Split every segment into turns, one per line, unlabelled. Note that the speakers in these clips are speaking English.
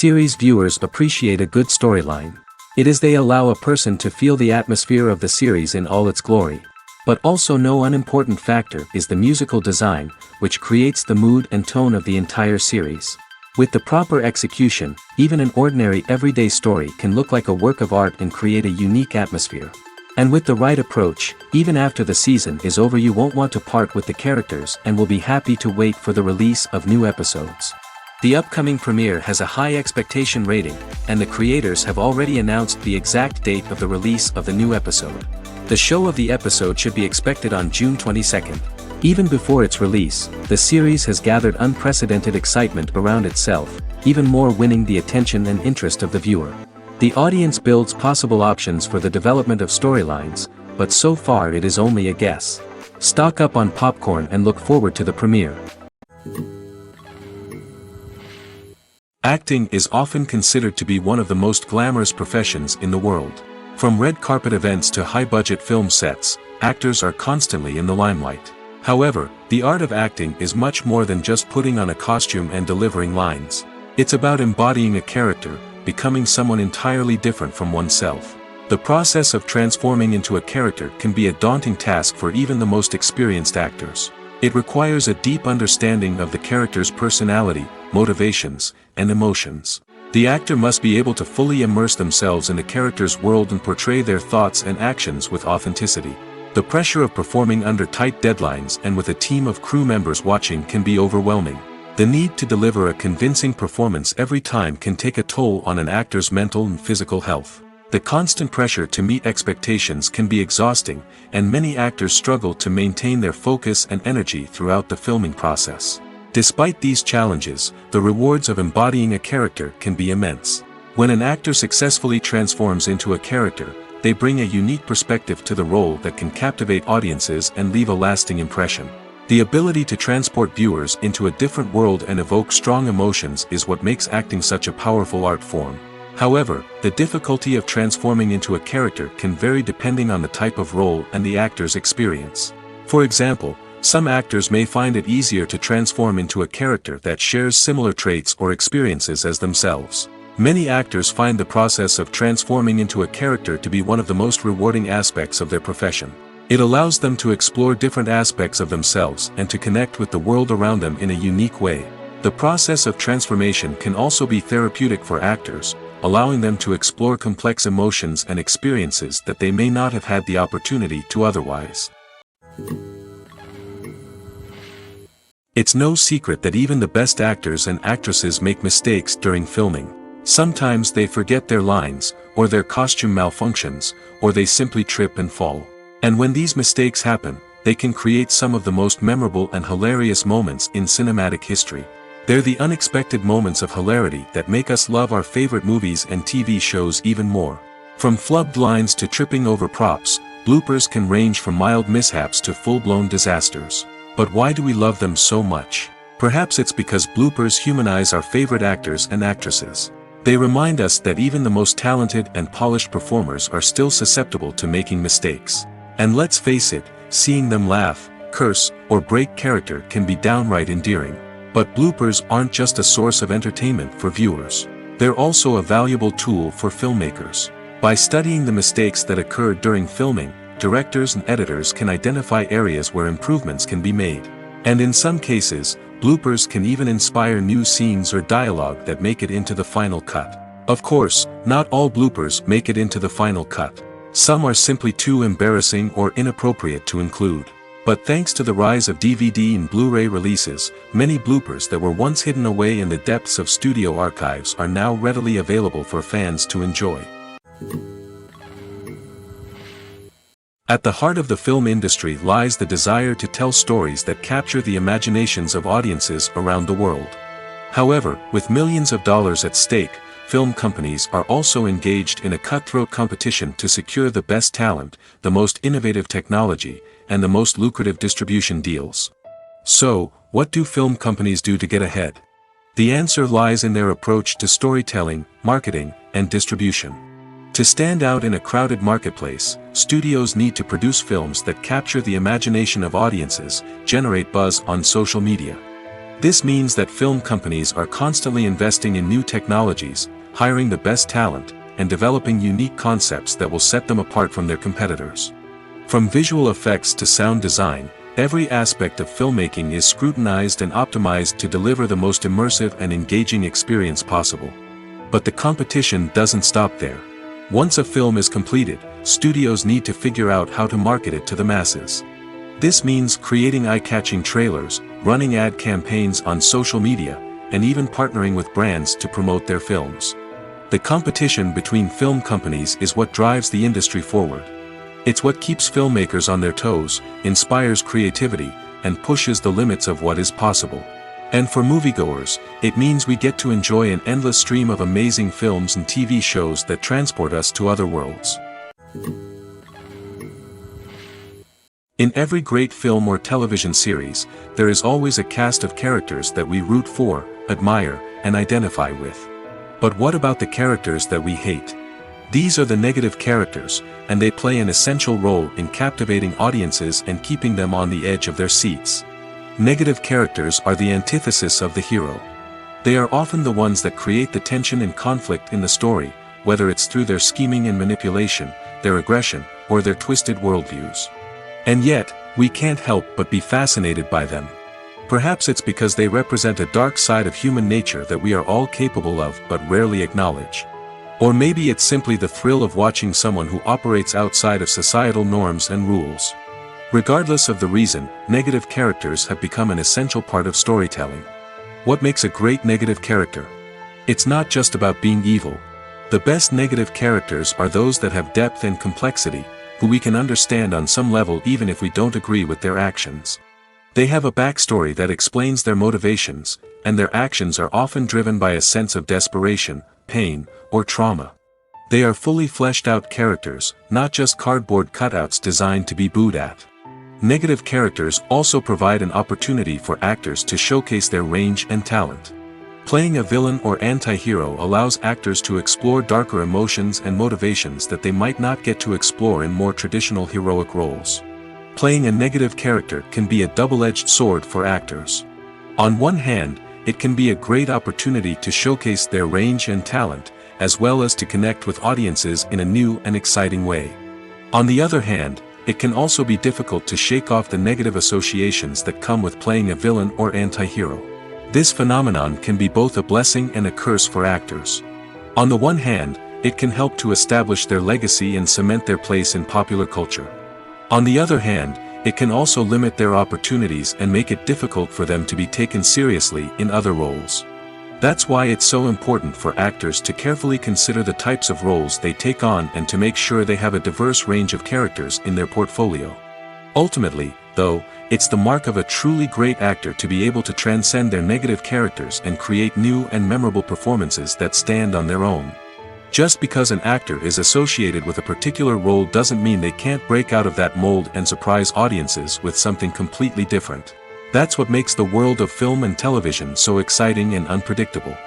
Series viewers appreciate a good storyline. It is they allow a person to feel the atmosphere of the series in all its glory. But also no unimportant factor is the musical design, which creates the mood and tone of the entire series. With the proper execution, even an ordinary everyday story can look like a work of art and create a unique atmosphere. And with the right approach, even after the season is over you won't want to part with the characters and will be happy to wait for the release of new episodes. The upcoming premiere has a high expectation rating, and the creators have already announced the exact date of the release of the new episode. The show of the episode should be expected on June 22nd. Even before its release, the series has gathered unprecedented excitement around itself, even more winning the attention and interest of the viewer. The audience builds possible options for the development of storylines, but so far it is only a guess. Stock up on popcorn and look forward to the premiere. Acting is often considered to be one of the most glamorous professions in the world. From red carpet events to high-budget film sets, actors are constantly in the limelight. However, the art of acting is much more than just putting on a costume and delivering lines. It's about embodying a character, becoming someone entirely different from oneself. The process of transforming into a character can be a daunting task for even the most experienced actors. It requires a deep understanding of the character's personality, motivations, and emotions. The actor must be able to fully immerse themselves in the character's world and portray their thoughts and actions with authenticity. The pressure of performing under tight deadlines and with a team of crew members watching can be overwhelming. The need to deliver a convincing performance every time can take a toll on an actor's mental and physical health. The constant pressure to meet expectations can be exhausting, and many actors struggle to maintain their focus and energy throughout the filming process. Despite these challenges, the rewards of embodying a character can be immense. When an actor successfully transforms into a character, they bring a unique perspective to the role that can captivate audiences and leave a lasting impression. The ability to transport viewers into a different world and evoke strong emotions is what makes acting such a powerful art form. However, the difficulty of transforming into a character can vary depending on the type of role and the actor's experience. For example, some actors may find it easier to transform into a character that shares similar traits or experiences as themselves. Many actors find the process of transforming into a character to be one of the most rewarding aspects of their profession. It allows them to explore different aspects of themselves and to connect with the world around them in a unique way. The process of transformation can also be therapeutic for actors, allowing them to explore complex emotions and experiences that they may not have had the opportunity to otherwise. It's no secret that even the best actors and actresses make mistakes during filming. Sometimes they forget their lines, or their costume malfunctions, or they simply trip and fall. And when these mistakes happen, they can create some of the most memorable and hilarious moments in cinematic history. They're the unexpected moments of hilarity that make us love our favorite movies and TV shows even more. From flubbed lines to tripping over props, bloopers can range from mild mishaps to full-blown disasters. But why do we love them so much? Perhaps it's because bloopers humanize our favorite actors and actresses. They remind us that even the most talented and polished performers are still susceptible to making mistakes. And let's face it, seeing them laugh, curse, or break character can be downright endearing. But bloopers aren't just a source of entertainment for viewers. They're also a valuable tool for filmmakers. By studying the mistakes that occurred during filming, directors and editors can identify areas where improvements can be made. And in some cases, bloopers can even inspire new scenes or dialogue that make it into the final cut. Of course, not all bloopers make it into the final cut. Some are simply too embarrassing or inappropriate to include. But thanks to the rise of DVD and Blu-ray releases, many bloopers that were once hidden away in the depths of studio archives are now readily available for fans to enjoy. At the heart of the film industry lies the desire to tell stories that capture the imaginations of audiences around the world. However, with millions of dollars at stake, film companies are also engaged in a cutthroat competition to secure the best talent, the most innovative technology, and the most lucrative distribution deals. So, what do film companies do to get ahead? The answer lies in their approach to storytelling, marketing, and distribution. To stand out in a crowded marketplace, studios need to produce films that capture the imagination of audiences, generate buzz on social media. This means that film companies are constantly investing in new technologies, hiring the best talent, and developing unique concepts that will set them apart from their competitors. From visual effects to sound design, every aspect of filmmaking is scrutinized and optimized to deliver the most immersive and engaging experience possible. But the competition doesn't stop there. Once a film is completed, studios need to figure out how to market it to the masses. This means creating eye-catching trailers, running ad campaigns on social media, and even partnering with brands to promote their films. The competition between film companies is what drives the industry forward. It's what keeps filmmakers on their toes, inspires creativity, and pushes the limits of what is possible. And for moviegoers, it means we get to enjoy an endless stream of amazing films and TV shows that transport us to other worlds. In every great film or television series, there is always a cast of characters that we root for, admire, and identify with. But what about the characters that we hate? These are the negative characters, and they play an essential role in captivating audiences and keeping them on the edge of their seats. Negative characters are the antithesis of the hero. They are often the ones that create the tension and conflict in the story, whether it's through their scheming and manipulation, their aggression, or their twisted worldviews. And yet, we can't help but be fascinated by them. Perhaps it's because they represent a dark side of human nature that we are all capable of but rarely acknowledge. Or maybe it's simply the thrill of watching someone who operates outside of societal norms and rules. Regardless of the reason, negative characters have become an essential part of storytelling. What makes a great negative character? It's not just about being evil. The best negative characters are those that have depth and complexity, who we can understand on some level even if we don't agree with their actions. They have a backstory that explains their motivations, and their actions are often driven by a sense of desperation, pain, or trauma. They are fully fleshed out characters, not just cardboard cutouts designed to be booed at. Negative characters also provide an opportunity for actors to showcase their range and talent. Playing a villain or anti-hero allows actors to explore darker emotions and motivations that they might not get to explore in more traditional heroic roles. Playing a negative character can be a double-edged sword for actors. On one hand, it can be a great opportunity to showcase their range and talent, as well as to connect with audiences in a new and exciting way. On the other hand, it can also be difficult to shake off the negative associations that come with playing a villain or anti-hero. This phenomenon can be both a blessing and a curse for actors. On the one hand, it can help to establish their legacy and cement their place in popular culture. On the other hand, it can also limit their opportunities and make it difficult for them to be taken seriously in other roles. That's why it's so important for actors to carefully consider the types of roles they take on and to make sure they have a diverse range of characters in their portfolio. Ultimately, though, it's the mark of a truly great actor to be able to transcend their negative characters and create new and memorable performances that stand on their own. Just because an actor is associated with a particular role doesn't mean they can't break out of that mold and surprise audiences with something completely different. That's what makes the world of film and television so exciting and unpredictable.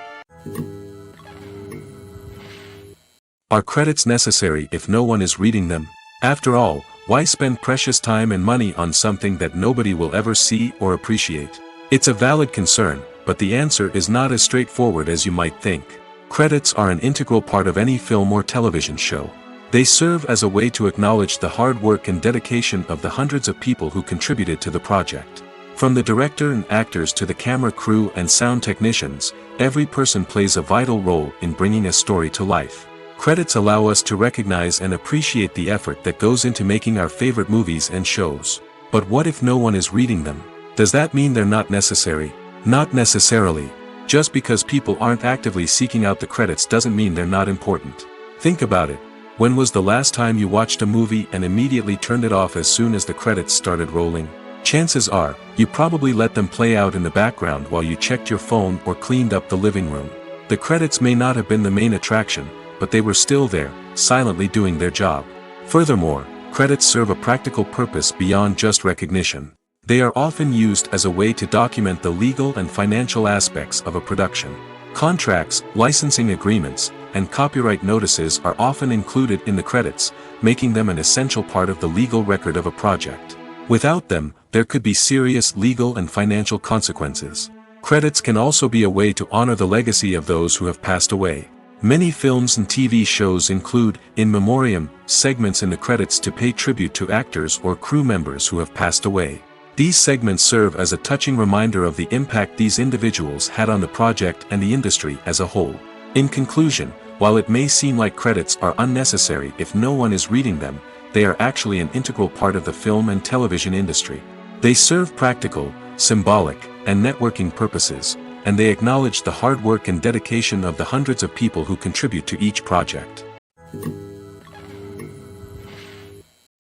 Are credits necessary if no one is reading them? After all, why spend precious time and money on something that nobody will ever see or appreciate? It's a valid concern, but the answer is not as straightforward as you might think. Credits are an integral part of any film or television show. They serve as a way to acknowledge the hard work and dedication of the hundreds of people who contributed to the project. From the director and actors to the camera crew and sound technicians, every person plays a vital role in bringing a story to life. Credits allow us to recognize and appreciate the effort that goes into making our favorite movies and shows. But what if no one is reading them? Does that mean they're not necessary? Not necessarily. Just because people aren't actively seeking out the credits doesn't mean they're not important. Think about it. When was the last time you watched a movie and immediately turned it off as soon as the credits started rolling? Chances are, you probably let them play out in the background while you checked your phone or cleaned up the living room. The credits may not have been the main attraction, but they were still there, silently doing their job. Furthermore, credits serve a practical purpose beyond just recognition. They are often used as a way to document the legal and financial aspects of a production. Contracts, licensing agreements, and copyright notices are often included in the credits, making them an essential part of the legal record of a project. Without them, there could be serious legal and financial consequences. Credits can also be a way to honor the legacy of those who have passed away. Many films and TV shows include, in memoriam, segments in the credits to pay tribute to actors or crew members who have passed away. These segments serve as a touching reminder of the impact these individuals had on the project and the industry as a whole. In conclusion, while it may seem like credits are unnecessary if no one is reading them, they are actually an integral part of the film and television industry. They serve practical, symbolic, and networking purposes, and they acknowledge the hard work and dedication of the hundreds of people who contribute to each project.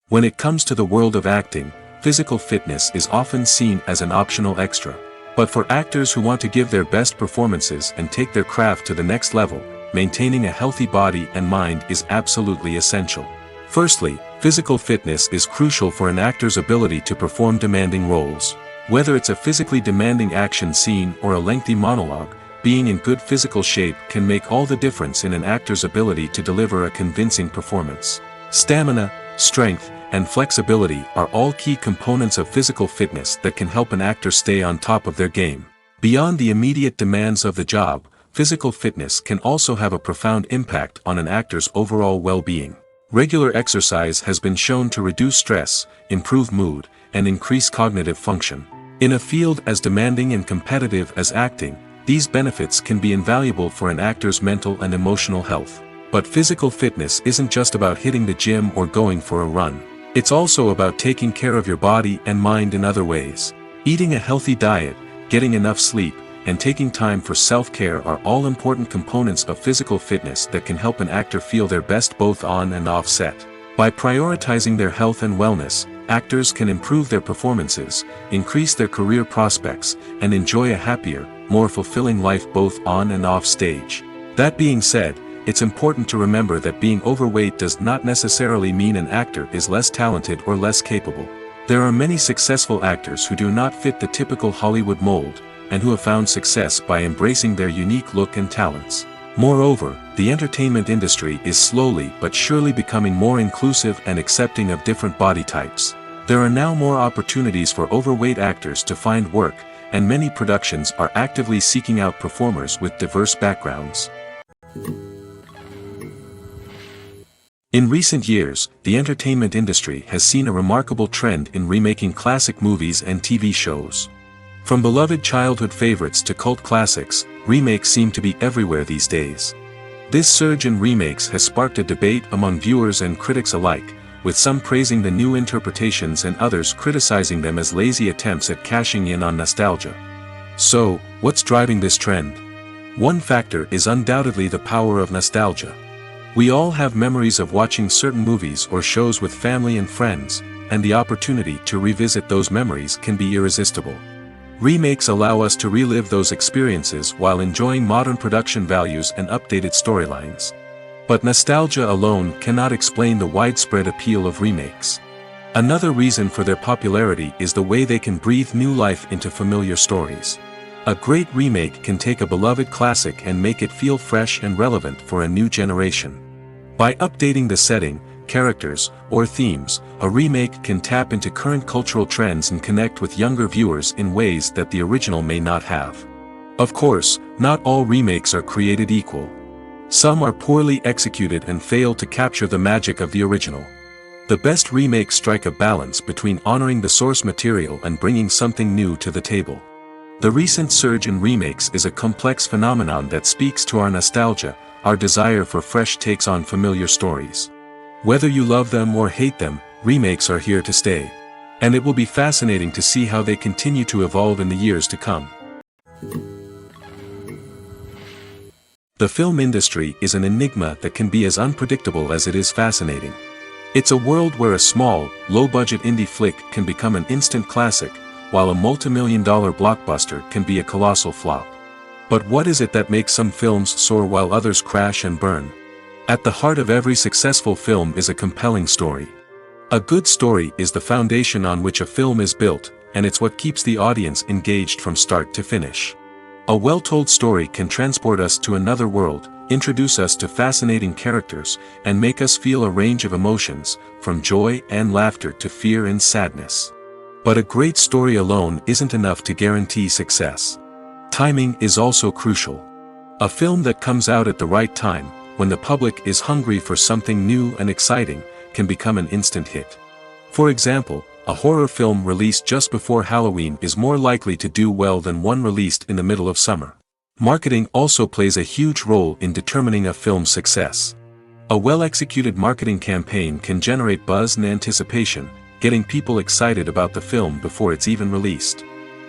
When it comes to the world of acting, physical fitness is often seen as an optional extra. But for actors who want to give their best performances and take their craft to the next level, maintaining a healthy body and mind is absolutely essential. Firstly, physical fitness is crucial for an actor's ability to perform demanding roles. Whether it's a physically demanding action scene or a lengthy monologue, being in good physical shape can make all the difference in an actor's ability to deliver a convincing performance. Stamina, strength, and flexibility are all key components of physical fitness that can help an actor stay on top of their game. Beyond the immediate demands of the job, physical fitness can also have a profound impact on an actor's overall well-being. Regular exercise has been shown to reduce stress, improve mood, and increase cognitive function. In a field as demanding and competitive as acting, these benefits can be invaluable for an actor's mental and emotional health. But physical fitness isn't just about hitting the gym or going for a run. It's also about taking care of your body and mind in other ways. Eating a healthy diet, getting enough sleep, and taking time for self-care are all important components of physical fitness that can help an actor feel their best both on and off set. By prioritizing their health and wellness, actors can improve their performances, increase their career prospects, and enjoy a happier, more fulfilling life both on and off stage. That being said, it's important to remember that being overweight does not necessarily mean an actor is less talented or less capable. There are many successful actors who do not fit the typical Hollywood mold, and who have found success by embracing their unique look and talents. Moreover, the entertainment industry is slowly but surely becoming more inclusive and accepting of different body types. There are now more opportunities for overweight actors to find work, and many productions are actively seeking out performers with diverse backgrounds. In recent years, the entertainment industry has seen a remarkable trend in remaking classic movies and TV shows. From beloved childhood favorites to cult classics, remakes seem to be everywhere these days. This surge in remakes has sparked a debate among viewers and critics alike, with some praising the new interpretations and others criticizing them as lazy attempts at cashing in on nostalgia. So, what's driving this trend? One factor is undoubtedly the power of nostalgia. We all have memories of watching certain movies or shows with family and friends, and the opportunity to revisit those memories can be irresistible. Remakes allow us to relive those experiences while enjoying modern production values and updated storylines. But nostalgia alone cannot explain the widespread appeal of remakes. Another reason for their popularity is the way they can breathe new life into familiar stories. A great remake can take a beloved classic and make it feel fresh and relevant for a new generation. By updating the setting, characters, or themes, a remake can tap into current cultural trends and connect with younger viewers in ways that the original may not have. Of course, not all remakes are created equal. Some are poorly executed and fail to capture the magic of the original. The best remakes strike a balance between honoring the source material and bringing something new to the table. The recent surge in remakes is a complex phenomenon that speaks to our nostalgia, our desire for fresh takes on familiar stories. Whether you love them or hate them, remakes are here to stay. And it will be fascinating to see how they continue to evolve in the years to come. The film industry is an enigma that can be as unpredictable as it is fascinating. It's a world where a small, low-budget indie flick can become an instant classic, while a multi-million-dollar blockbuster can be a colossal flop. But what is it that makes some films soar while others crash and burn? At the heart of every successful film is a compelling story. A good story is the foundation on which a film is built, and it's what keeps the audience engaged from start to finish. A well-told story can transport us to another world, introduce us to fascinating characters, and make us feel a range of emotions, from joy and laughter to fear and sadness. But a great story alone isn't enough to guarantee success. Timing is also crucial. A film that comes out at the right time, when the public is hungry for something new and exciting, can become an instant hit. For example, a horror film released just before Halloween is more likely to do well than one released in the middle of summer. Marketing also plays a huge role in determining a film's success. A well-executed marketing campaign can generate buzz and anticipation, getting people excited about the film before it's even released.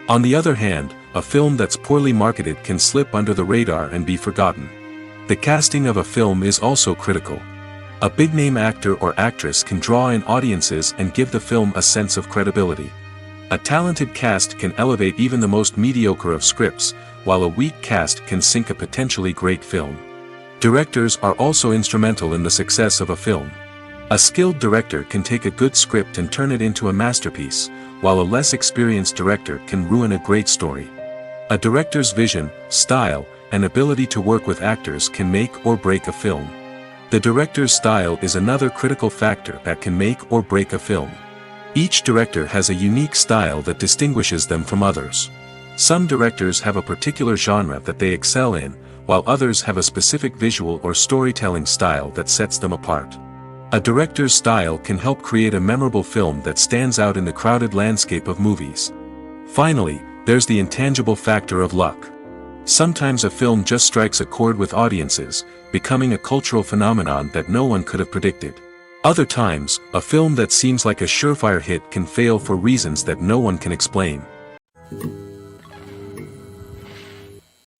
On the other hand, a film that's poorly marketed can slip under the radar and be forgotten. The casting of a film is also critical. A big-name actor or actress can draw in audiences and give the film a sense of credibility. A talented cast can elevate even the most mediocre of scripts, while a weak cast can sink a potentially great film. Directors are also instrumental in the success of a film. A skilled director can take a good script and turn it into a masterpiece, while a less experienced director can ruin a great story. A director's vision, style, and ability to work with actors can make or break a film. The director's style is another critical factor that can make or break a film. Each director has a unique style that distinguishes them from others. Some directors have a particular genre that they excel in, while others have a specific visual or storytelling style that sets them apart. A director's style can help create a memorable film that stands out in the crowded landscape of movies. Finally, there's the intangible factor of luck. Sometimes a film just strikes a chord with audiences, becoming a cultural phenomenon that no one could have predicted. Other times, a film that seems like a surefire hit can fail for reasons that no one can explain.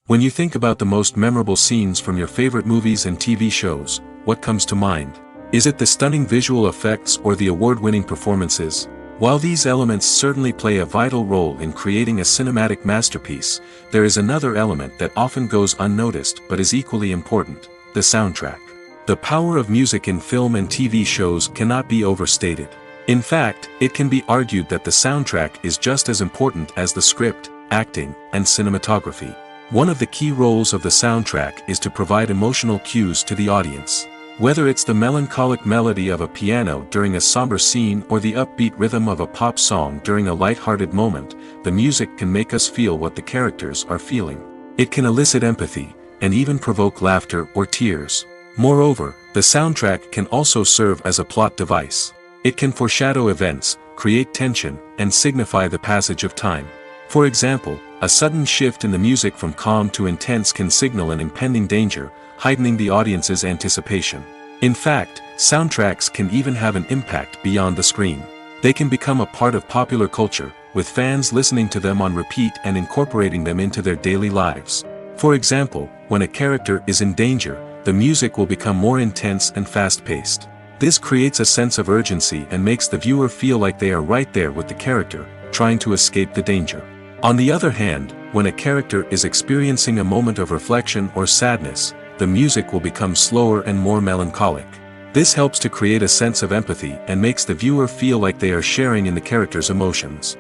When you think about the most memorable scenes from your favorite movies and TV shows, what comes to mind? Is it the stunning visual effects or the award-winning performances? While these elements certainly play a vital role in creating a cinematic masterpiece, there is another element that often goes unnoticed but is equally important: the soundtrack. The power of music in film and TV shows cannot be overstated. In fact, it can be argued that the soundtrack is just as important as the script, acting, and cinematography. One of the key roles of the soundtrack is to provide emotional cues to the audience. Whether it's the melancholic melody of a piano during a somber scene or the upbeat rhythm of a pop song during a light-hearted moment, the music can make us feel what the characters are feeling. It can elicit empathy, and even provoke laughter or tears. Moreover, the soundtrack can also serve as a plot device. It can foreshadow events, create tension, and signify the passage of time. For example, a sudden shift in the music from calm to intense can signal an impending danger, heightening the audience's anticipation. In fact, soundtracks can even have an impact beyond the screen. They can become a part of popular culture, with fans listening to them on repeat and incorporating them into their daily lives. For example, when a character is in danger, the music will become more intense and fast-paced. This creates a sense of urgency and makes the viewer feel like they are right there with the character, trying to escape the danger. On the other hand, when a character is experiencing a moment of reflection or sadness, the music will become slower and more melancholic. This helps to create a sense of empathy and makes the viewer feel like they are sharing in the character's emotions.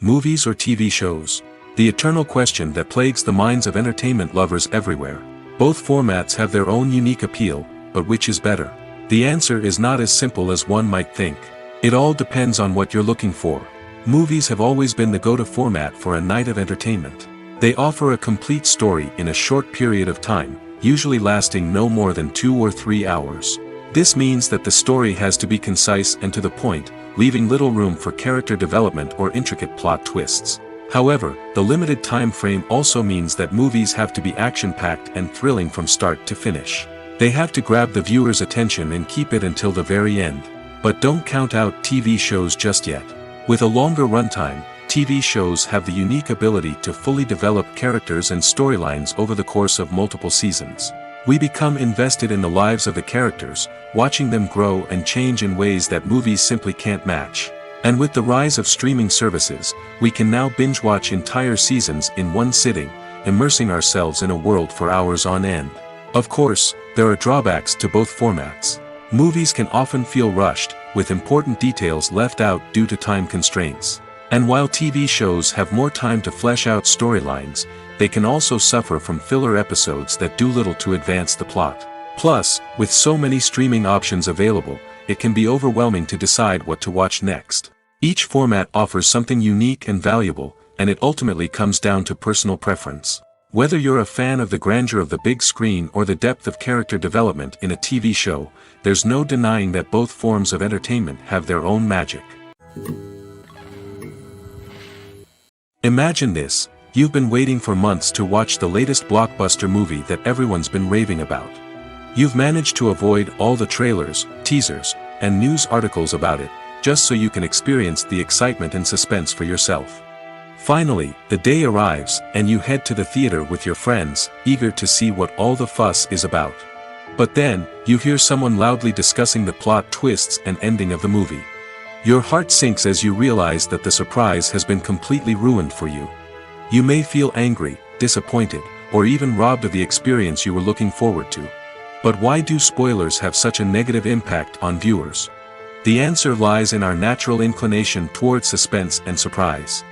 Movies or TV shows? The eternal question that plagues the minds of entertainment lovers everywhere. Both formats have their own unique appeal, but which is better? The answer is not as simple as one might think. It all depends on what you're looking for. Movies have always been the go-to format for a night of entertainment. They offer a complete story in a short period of time, usually lasting no more than 2 or 3 hours. This means that the story has to be concise and to the point, leaving little room for character development or intricate plot twists. However, the limited time frame also means that movies have to be action-packed and thrilling from start to finish. They have to grab the viewer's attention and keep it until the very end. But don't count out TV shows just yet. With a longer runtime, TV shows have the unique ability to fully develop characters and storylines over the course of multiple seasons. We become invested in the lives of the characters, watching them grow and change in ways that movies simply can't match. And with the rise of streaming services, we can now binge-watch entire seasons in one sitting, immersing ourselves in a world for hours on end. Of course, there are drawbacks to both formats. Movies can often feel rushed, with important details left out due to time constraints. And while TV shows have more time to flesh out storylines, they can also suffer from filler episodes that do little to advance the plot. Plus, with so many streaming options available, it can be overwhelming to decide what to watch next. Each format offers something unique and valuable, and it ultimately comes down to personal preference. Whether you're a fan of the grandeur of the big screen or the depth of character development in a TV show, there's no denying that both forms of entertainment have their own magic. Imagine this: you've been waiting for months to watch the latest blockbuster movie that everyone's been raving about. You've managed to avoid all the trailers, teasers, and news articles about it, just so you can experience the excitement and suspense for yourself. Finally, the day arrives, and you head to the theater with your friends, eager to see what all the fuss is about. But then, you hear someone loudly discussing the plot twists and ending of the movie. Your heart sinks as you realize that the surprise has been completely ruined for you. You may feel angry, disappointed, or even robbed of the experience you were looking forward to. But why do spoilers have such a negative impact on viewers? The answer lies in our natural inclination toward suspense and surprise.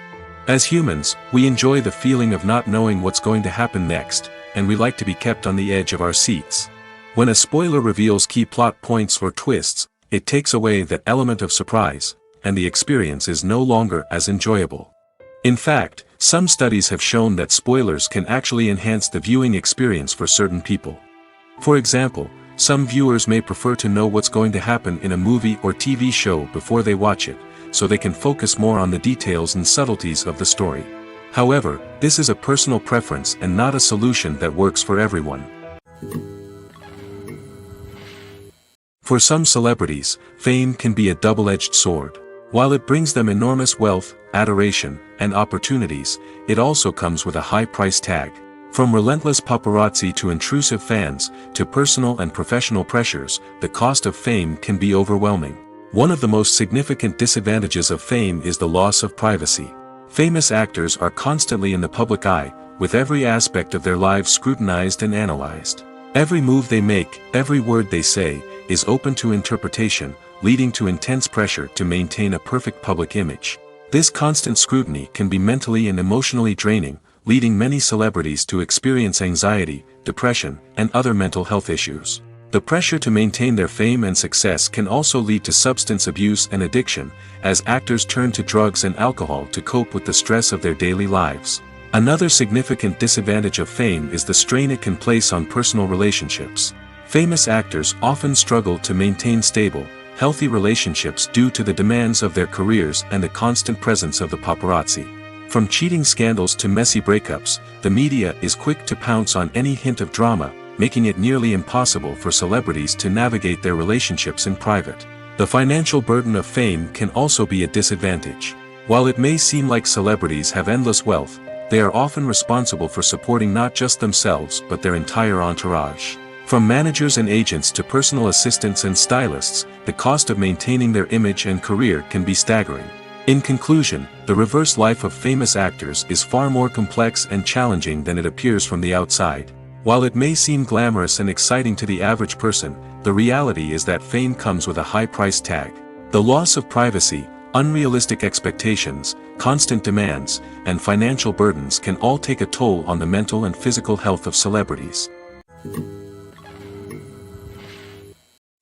As humans, we enjoy the feeling of not knowing what's going to happen next, and we like to be kept on the edge of our seats. When a spoiler reveals key plot points or twists, it takes away that element of surprise, and the experience is no longer as enjoyable. In fact, some studies have shown that spoilers can actually enhance the viewing experience for certain people. For example, some viewers may prefer to know what's going to happen in a movie or TV show before they watch it, so they can focus more on the details and subtleties of the story. However, this is a personal preference and not a solution that works for everyone. For some celebrities, fame can be a double-edged sword. While it brings them enormous wealth, adoration, and opportunities, it also comes with a high price tag. From relentless paparazzi to intrusive fans, to personal and professional pressures, the cost of fame can be overwhelming. One of the most significant disadvantages of fame is the loss of privacy. Famous actors are constantly in the public eye, with every aspect of their lives scrutinized and analyzed. Every move they make, every word they say, is open to interpretation, leading to intense pressure to maintain a perfect public image. This constant scrutiny can be mentally and emotionally draining, leading many celebrities to experience anxiety, depression, and other mental health issues. The pressure to maintain their fame and success can also lead to substance abuse and addiction, as actors turn to drugs and alcohol to cope with the stress of their daily lives. Another significant disadvantage of fame is the strain it can place on personal relationships. Famous actors often struggle to maintain stable, healthy relationships due to the demands of their careers and the constant presence of the paparazzi. From cheating scandals to messy breakups, the media is quick to pounce on any hint of drama, making it nearly impossible for celebrities to navigate their relationships in private. The financial burden of fame can also be a disadvantage. While it may seem like celebrities have endless wealth, they are often responsible for supporting not just themselves but their entire entourage. From managers and agents to personal assistants and stylists, the cost of maintaining their image and career can be staggering. In conclusion, the reverse life of famous actors is far more complex and challenging than it appears from the outside. While it may seem glamorous and exciting to the average person, the reality is that fame comes with a high price tag. The loss of privacy, unrealistic expectations, constant demands, and financial burdens can all take a toll on the mental and physical health of celebrities.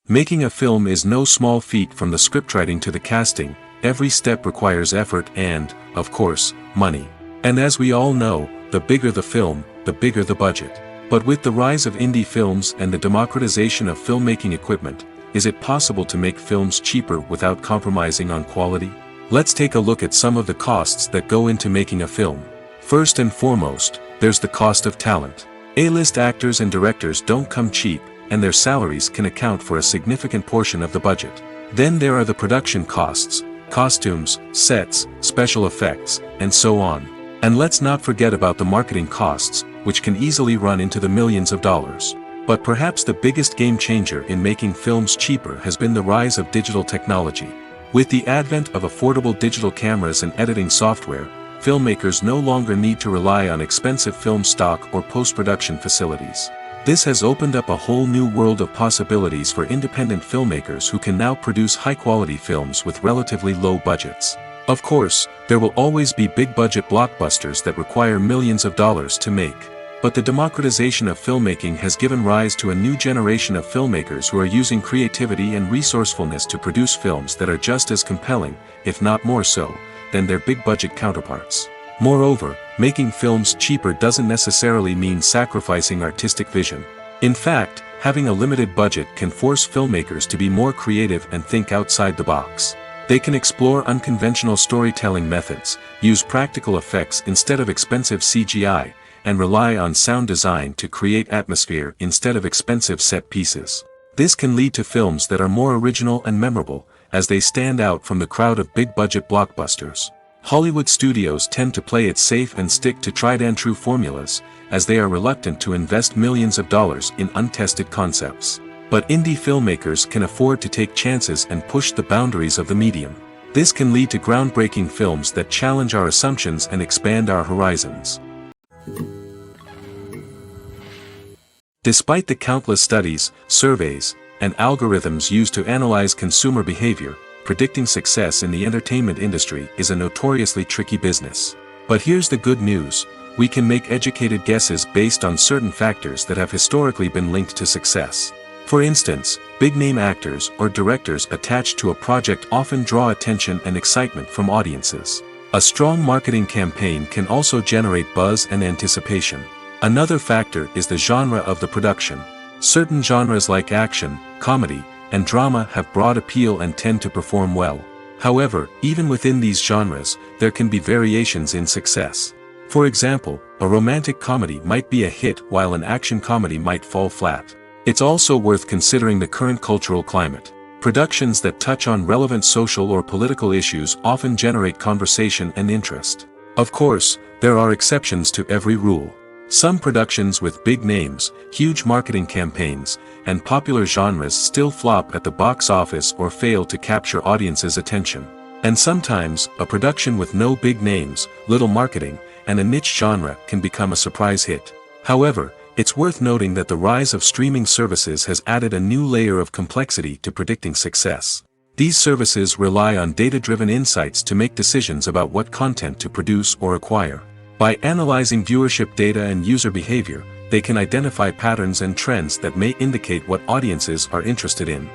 Making a film is no small feat. From the scriptwriting to the casting, every step requires effort and, of course, money. And as we all know, the bigger the film, the bigger the budget. But with the rise of indie films and the democratization of filmmaking equipment, is it possible to make films cheaper without compromising on quality? Let's take a look at some of the costs that go into making a film. First and foremost, there's the cost of talent. A-list actors and directors don't come cheap, and their salaries can account for a significant portion of the budget. Then there are the production costs, costumes, sets, special effects, and so on. And let's not forget about the marketing costs, which can easily run into the millions of dollars. But perhaps the biggest game changer in making films cheaper has been the rise of digital technology. With the advent of affordable digital cameras and editing software, filmmakers no longer need to rely on expensive film stock or post-production facilities. This has opened up a whole new world of possibilities for independent filmmakers who can now produce high-quality films with relatively low budgets. Of course, there will always be big-budget blockbusters that require millions of dollars to make. But the democratization of filmmaking has given rise to a new generation of filmmakers who are using creativity and resourcefulness to produce films that are just as compelling, if not more so, than their big-budget counterparts. Moreover, making films cheaper doesn't necessarily mean sacrificing artistic vision. In fact, having a limited budget can force filmmakers to be more creative and think outside the box. They can explore unconventional storytelling methods, use practical effects instead of expensive CGI, and rely on sound design to create atmosphere instead of expensive set pieces. This can lead to films that are more original and memorable, as they stand out from the crowd of big-budget blockbusters. Hollywood studios tend to play it safe and stick to tried-and-true formulas, as they are reluctant to invest millions of dollars in untested concepts. But indie filmmakers can afford to take chances and push the boundaries of the medium. This can lead to groundbreaking films that challenge our assumptions and expand our horizons. Despite the countless studies, surveys, and algorithms used to analyze consumer behavior, predicting success in the entertainment industry is a notoriously tricky business. But here's the good news: we can make educated guesses based on certain factors that have historically been linked to success. For instance, big-name actors or directors attached to a project often draw attention and excitement from audiences. A strong marketing campaign can also generate buzz and anticipation. Another factor is the genre of the production. Certain genres like action, comedy, and drama have broad appeal and tend to perform well. However, even within these genres, there can be variations in success. For example, a romantic comedy might be a hit while an action comedy might fall flat. It's also worth considering the current cultural climate. Productions that touch on relevant social or political issues often generate conversation and interest. Of course, there are exceptions to every rule. Some productions with big names, huge marketing campaigns, and popular genres still flop at the box office or fail to capture audiences' attention. And sometimes, a production with no big names, little marketing, and a niche genre can become a surprise hit. However, it's worth noting that the rise of streaming services has added a new layer of complexity to predicting success. These services rely on data-driven insights to make decisions about what content to produce or acquire. By analyzing viewership data and user behavior, they can identify patterns and trends that may indicate what audiences are interested in.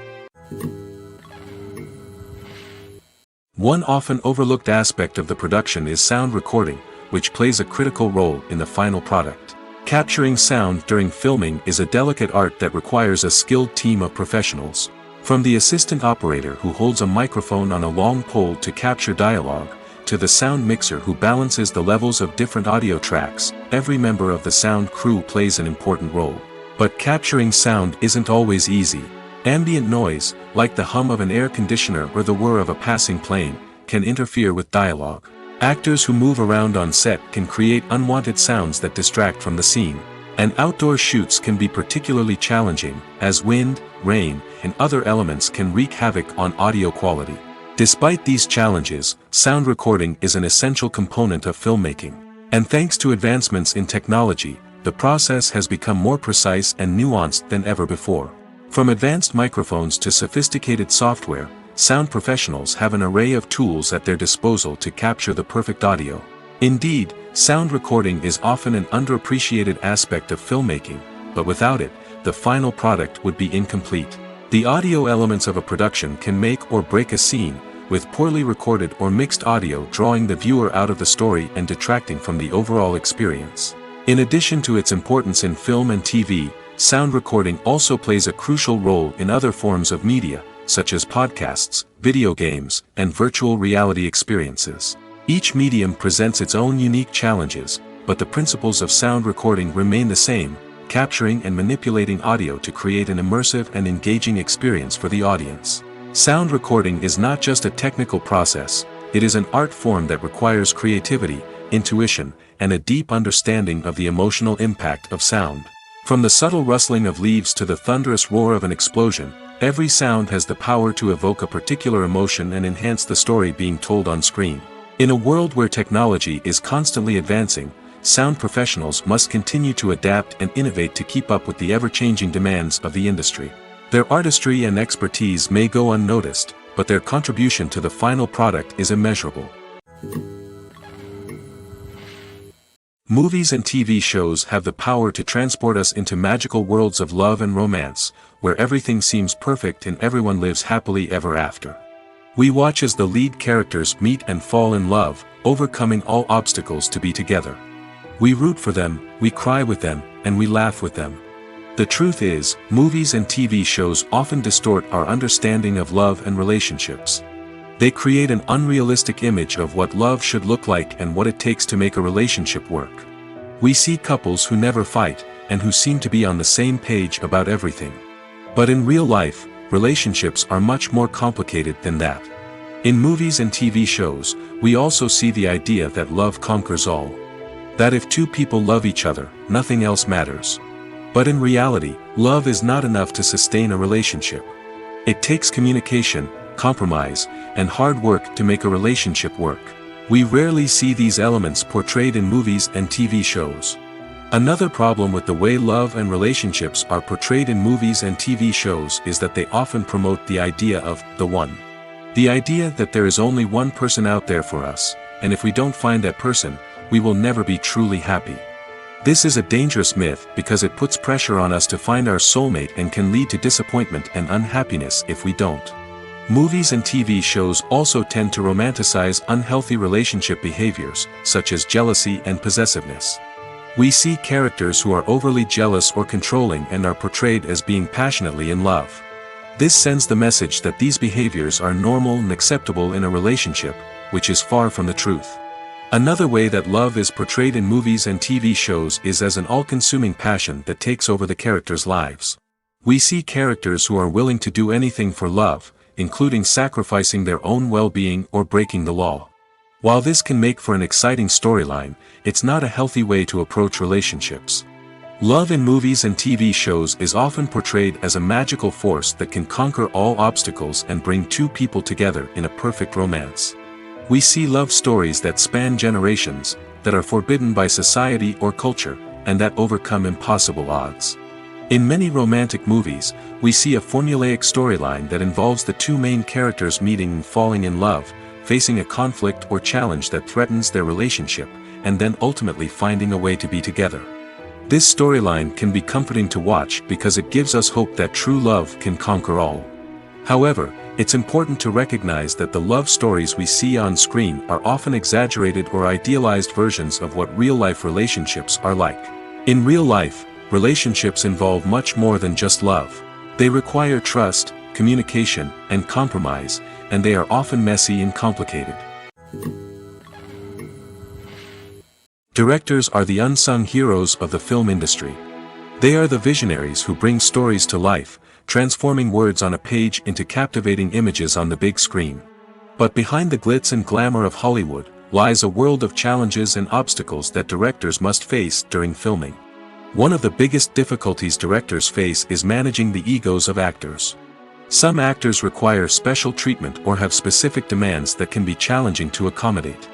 One often overlooked aspect of the production is sound recording, which plays a critical role in the final product. Capturing sound during filming is a delicate art that requires a skilled team of professionals. From the assistant operator who holds a microphone on a long pole to capture dialogue, to the sound mixer who balances the levels of different audio tracks, every member of the sound crew plays an important role. But capturing sound isn't always easy. Ambient noise, like the hum of an air conditioner or the whir of a passing plane, can interfere with dialogue. Actors who move around on set can create unwanted sounds that distract from the scene. And outdoor shoots can be particularly challenging, as wind, rain, and other elements can wreak havoc on audio quality. Despite these challenges, sound recording is an essential component of filmmaking. And thanks to advancements in technology, the process has become more precise and nuanced than ever before. From advanced microphones to sophisticated software, sound professionals have an array of tools at their disposal to capture the perfect audio. Indeed, sound recording is often an underappreciated aspect of filmmaking, but without it, the final product would be incomplete. The audio elements of a production can make or break a scene, with poorly recorded or mixed audio drawing the viewer out of the story and detracting from the overall experience. In addition to its importance in film and TV, sound recording also plays a crucial role in other forms of media, such as podcasts, video games, and virtual reality experiences. Each medium presents its own unique challenges, but the principles of sound recording remain the same: capturing and manipulating audio to create an immersive and engaging experience for the audience. Sound recording is not just a technical process, it is an art form that requires creativity, intuition, and a deep understanding of the emotional impact of sound. From the subtle rustling of leaves to the thunderous roar of an explosion, every sound has the power to evoke a particular emotion and enhance the story being told on screen. In a world where technology is constantly advancing, sound professionals must continue to adapt and innovate to keep up with the ever-changing demands of the industry. Their artistry and expertise may go unnoticed, but their contribution to the final product is immeasurable. Movies and TV shows have the power to transport us into magical worlds of love and romance, where everything seems perfect and everyone lives happily ever after. We watch as the lead characters meet and fall in love, overcoming all obstacles to be together. We root for them, we cry with them, and we laugh with them. The truth is, movies and TV shows often distort our understanding of love and relationships. They create an unrealistic image of what love should look like and what it takes to make a relationship work. We see couples who never fight, and who seem to be on the same page about everything. But in real life, relationships are much more complicated than that. In movies and TV shows, we also see the idea that love conquers all. That if two people love each other, nothing else matters. But in reality, love is not enough to sustain a relationship. It takes communication, compromise, and hard work to make a relationship work. We rarely see these elements portrayed in movies and TV shows. Another problem with the way love and relationships are portrayed in movies and TV shows is that they often promote the idea of the one. The idea that there is only one person out there for us, and if we don't find that person, we will never be truly happy. This is a dangerous myth because it puts pressure on us to find our soulmate and can lead to disappointment and unhappiness if we don't. Movies and TV shows also tend to romanticize unhealthy relationship behaviors, such as jealousy and possessiveness. We see characters who are overly jealous or controlling and are portrayed as being passionately in love. This sends the message that these behaviors are normal and acceptable in a relationship, which is far from the truth. Another way that love is portrayed in movies and TV shows is as an all-consuming passion that takes over the characters' lives. We see characters who are willing to do anything for love, including sacrificing their own well-being or breaking the law. While this can make for an exciting storyline, it's not a healthy way to approach relationships. Love in movies and TV shows is often portrayed as a magical force that can conquer all obstacles and bring two people together in a perfect romance. We see love stories that span generations, that are forbidden by society or culture, and that overcome impossible odds. In many romantic movies, we see a formulaic storyline that involves the two main characters meeting and falling in love, facing a conflict or challenge that threatens their relationship, and then ultimately finding a way to be together. This storyline can be comforting to watch because it gives us hope that true love can conquer all. However, it's important to recognize that the love stories we see on screen are often exaggerated or idealized versions of what real-life relationships are like. In real life, relationships involve much more than just love. They require trust, communication, and compromise, and they are often messy and complicated. Directors are the unsung heroes of the film industry. They are the visionaries who bring stories to life, transforming words on a page into captivating images on the big screen. But behind the glitz and glamour of Hollywood, lies a world of challenges and obstacles that directors must face during filming. One of the biggest difficulties directors face is managing the egos of actors. Some actors require special treatment or have specific demands that can be challenging to accommodate.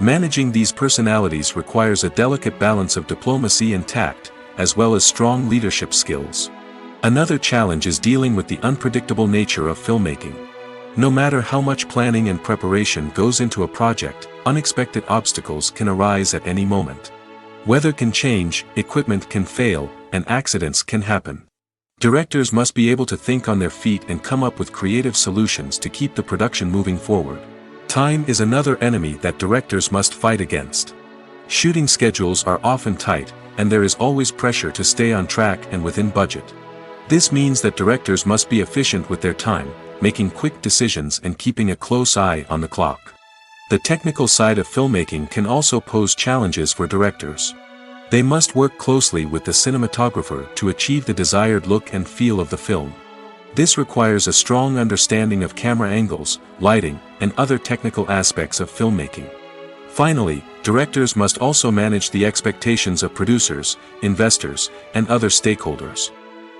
Managing these personalities requires a delicate balance of diplomacy and tact, as well as strong leadership skills. Another challenge is dealing with the unpredictable nature of filmmaking. No matter how much planning and preparation goes into a project, unexpected obstacles can arise at any moment. Weather can change, equipment can fail, and accidents can happen. Directors must be able to think on their feet and come up with creative solutions to keep the production moving forward. Time is another enemy that directors must fight against. Shooting schedules are often tight, and there is always pressure to stay on track and within budget. This means that directors must be efficient with their time, making quick decisions and keeping a close eye on the clock. The technical side of filmmaking can also pose challenges for directors. They must work closely with the cinematographer to achieve the desired look and feel of the film. This requires a strong understanding of camera angles, lighting, and other technical aspects of filmmaking. Finally, directors must also manage the expectations of producers, investors, and other stakeholders.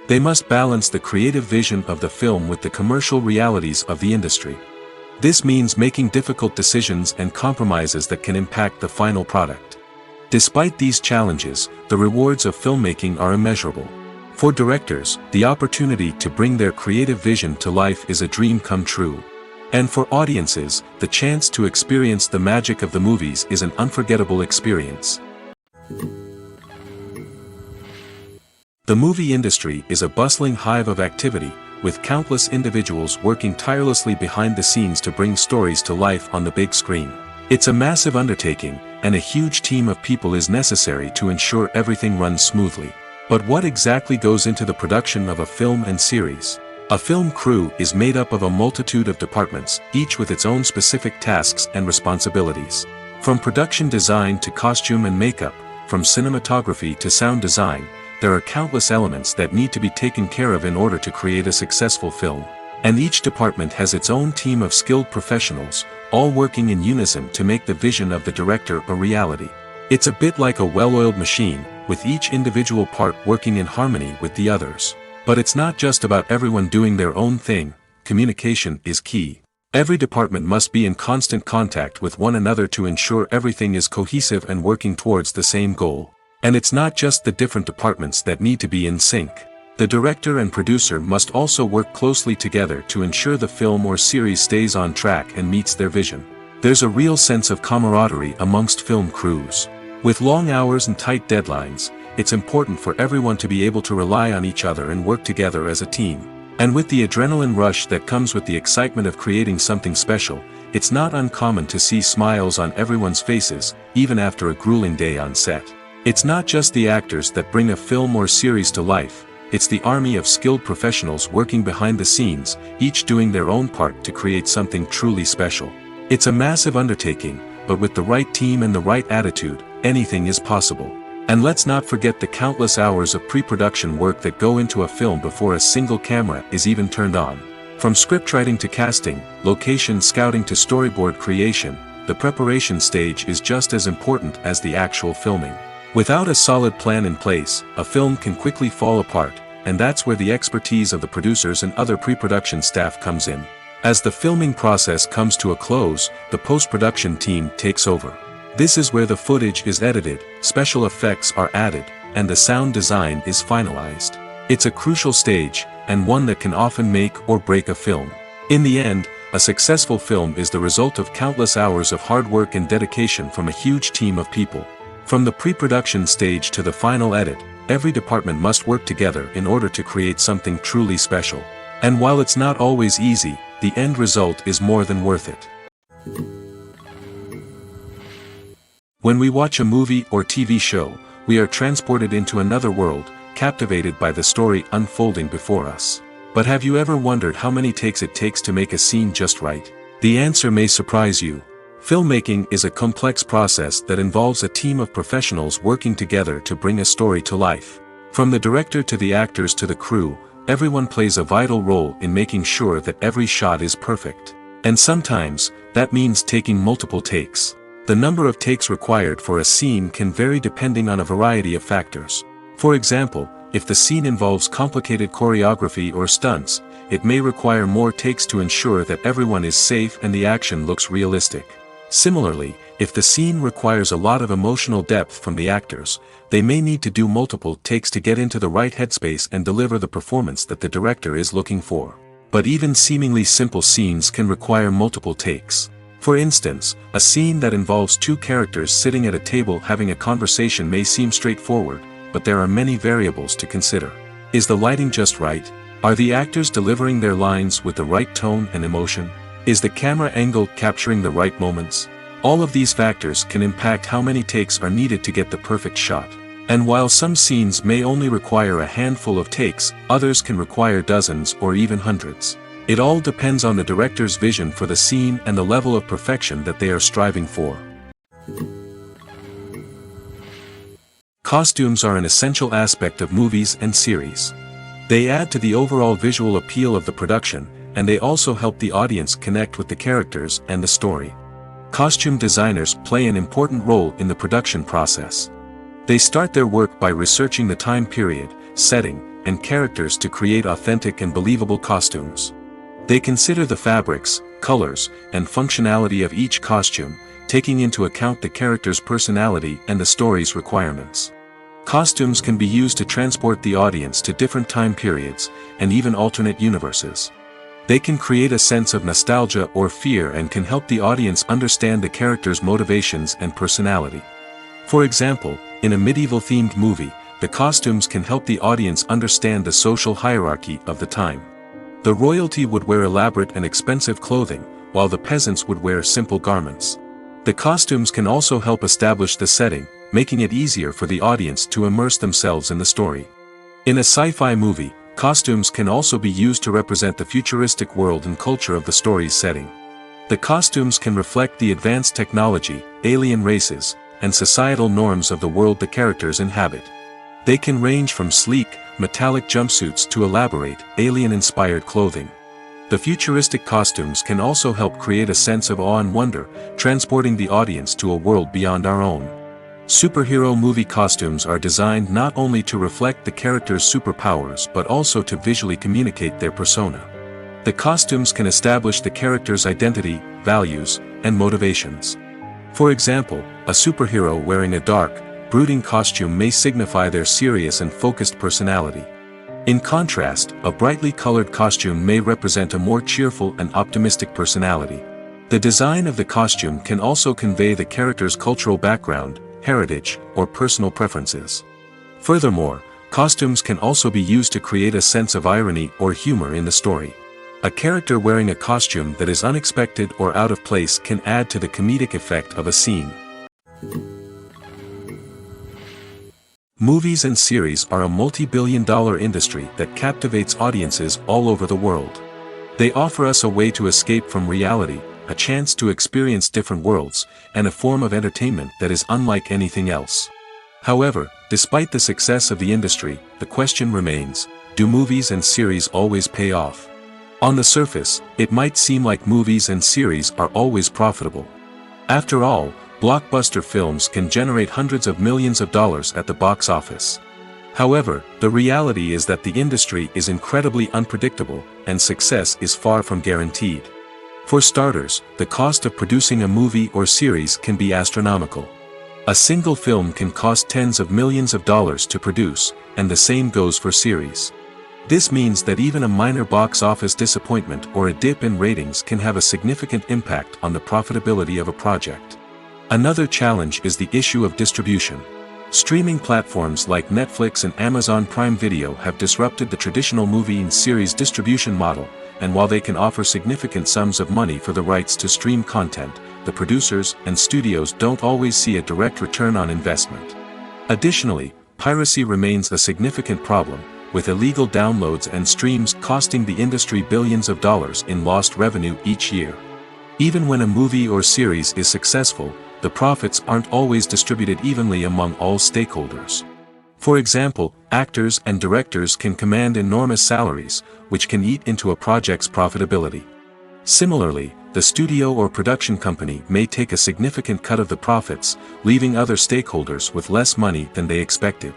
They must balance the creative vision of the film with the commercial realities of the industry. This means making difficult decisions and compromises that can impact the final product. Despite these challenges, the rewards of filmmaking are immeasurable. For directors, the opportunity to bring their creative vision to life is a dream come true. And for audiences, the chance to experience the magic of the movies is an unforgettable experience. The movie industry is a bustling hive of activity, with countless individuals working tirelessly behind the scenes to bring stories to life on the big screen. It's a massive undertaking, and a huge team of people is necessary to ensure everything runs smoothly. But what exactly goes into the production of a film and series? A film crew is made up of a multitude of departments, each with its own specific tasks and responsibilities. From production design to costume and makeup, from cinematography to sound design, there are countless elements that need to be taken care of in order to create a successful film. And each department has its own team of skilled professionals, all working in unison to make the vision of the director a reality. It's a bit like a well-oiled machine, with each individual part working in harmony with the others. But it's not just about everyone doing their own thing. Communication is key. Every department must be in constant contact with one another to ensure everything is cohesive and working towards the same goal. And it's not just the different departments that need to be in sync. The director and producer must also work closely together to ensure the film or series stays on track and meets their vision. There's a real sense of camaraderie amongst film crews. With long hours and tight deadlines, it's important for everyone to be able to rely on each other and work together as a team. And with the adrenaline rush that comes with the excitement of creating something special, it's not uncommon to see smiles on everyone's faces, even after a grueling day on set. It's not just the actors that bring a film or series to life, it's the army of skilled professionals working behind the scenes, each doing their own part to create something truly special. It's a massive undertaking, but with the right team and the right attitude, anything is possible. And let's not forget the countless hours of pre-production work that go into a film before a single camera is even turned on. From scriptwriting to casting, location scouting to storyboard creation, the preparation stage is just as important as the actual filming. Without a solid plan in place, a film can quickly fall apart, and that's where the expertise of the producers and other pre-production staff comes in. As the filming process comes to a close, the post-production team takes over. This is where the footage is edited, special effects are added, and the sound design is finalized. It's a crucial stage, and one that can often make or break a film. In the end, a successful film is the result of countless hours of hard work and dedication from a huge team of people. From the pre-production stage to the final edit, every department must work together in order to create something truly special. And while it's not always easy, the end result is more than worth it. When we watch a movie or TV show, we are transported into another world, captivated by the story unfolding before us. But have you ever wondered how many takes it takes to make a scene just right? The answer may surprise you. Filmmaking is a complex process that involves a team of professionals working together to bring a story to life. From the director to the actors to the crew, everyone plays a vital role in making sure that every shot is perfect. And sometimes, that means taking multiple takes. The number of takes required for a scene can vary depending on a variety of factors. For example, if the scene involves complicated choreography or stunts, it may require more takes to ensure that everyone is safe and the action looks realistic. Similarly, if the scene requires a lot of emotional depth from the actors, they may need to do multiple takes to get into the right headspace and deliver the performance that the director is looking for. But even seemingly simple scenes can require multiple takes. For instance, a scene that involves two characters sitting at a table having a conversation may seem straightforward, but there are many variables to consider. Is the lighting just right? Are the actors delivering their lines with the right tone and emotion? Is the camera angle capturing the right moments? All of these factors can impact how many takes are needed to get the perfect shot. And while some scenes may only require a handful of takes, others can require dozens or even hundreds. It all depends on the director's vision for the scene and the level of perfection that they are striving for. Costumes are an essential aspect of movies and series. They add to the overall visual appeal of the production, and they also help the audience connect with the characters and the story. Costume designers play an important role in the production process. They start their work by researching the time period, setting, and characters to create authentic and believable costumes. They consider the fabrics, colors, and functionality of each costume, taking into account the character's personality and the story's requirements. Costumes can be used to transport the audience to different time periods, and even alternate universes. They can create a sense of nostalgia or fear and can help the audience understand the character's motivations and personality. For example, In a medieval-themed movie, the costumes can help the audience understand the social hierarchy of the time. The royalty would wear elaborate and expensive clothing, while the peasants would wear simple garments. The costumes can also help establish the setting, making it easier for the audience to immerse themselves in the story. In a sci-fi movie, costumes can also be used to represent the futuristic world and culture of the story's setting. The costumes can reflect the advanced technology, alien races, and societal norms of the world the characters inhabit. They can range from sleek, metallic jumpsuits to elaborate, alien-inspired clothing. The futuristic costumes can also help create a sense of awe and wonder, transporting the audience to a world beyond our own. Superhero movie costumes are designed not only to reflect the character's superpowers but also to visually communicate their persona. The costumes can establish the character's identity, values, and motivations. For example, a superhero wearing a dark, brooding costume may signify their serious and focused personality. In contrast, a brightly colored costume may represent a more cheerful and optimistic personality. The design of the costume can also convey the character's cultural background, heritage, or personal preferences. Furthermore, costumes can also be used to create a sense of irony or humor in the story. A character wearing a costume that is unexpected or out of place can add to the comedic effect of a scene. Movies and series are a multi-billion-dollar industry that captivates audiences all over the world. They offer us a way to escape from reality, a chance to experience different worlds, and a form of entertainment that is unlike anything else. However, despite the success of the industry, the question remains, do movies and series always pay off? On the surface, it might seem like movies and series are always profitable. After all, blockbuster films can generate hundreds of millions of dollars at the box office. However, the reality is that the industry is incredibly unpredictable, and success is far from guaranteed. For starters, the cost of producing a movie or series can be astronomical. A single film can cost tens of millions of dollars to produce, and the same goes for series. This means that even a minor box office disappointment or a dip in ratings can have a significant impact on the profitability of a project. Another challenge is the issue of distribution. Streaming platforms like Netflix and Amazon Prime Video have disrupted the traditional movie and series distribution model, and while they can offer significant sums of money for the rights to stream content, the producers and studios don't always see a direct return on investment. Additionally, piracy remains a significant problem, with illegal downloads and streams costing the industry billions of dollars in lost revenue each year. Even when a movie or series is successful, the profits aren't always distributed evenly among all stakeholders. For example, actors and directors can command enormous salaries, which can eat into a project's profitability. Similarly, the studio or production company may take a significant cut of the profits, leaving other stakeholders with less money than they expected.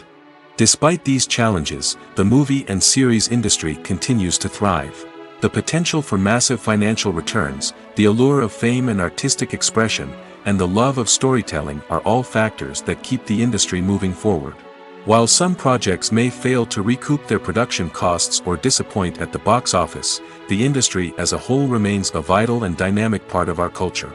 Despite these challenges, the movie and series industry continues to thrive. The potential for massive financial returns, the allure of fame and artistic expression, and the love of storytelling are all factors that keep the industry moving forward. While some projects may fail to recoup their production costs or disappoint at the box office, the industry as a whole remains a vital and dynamic part of our culture.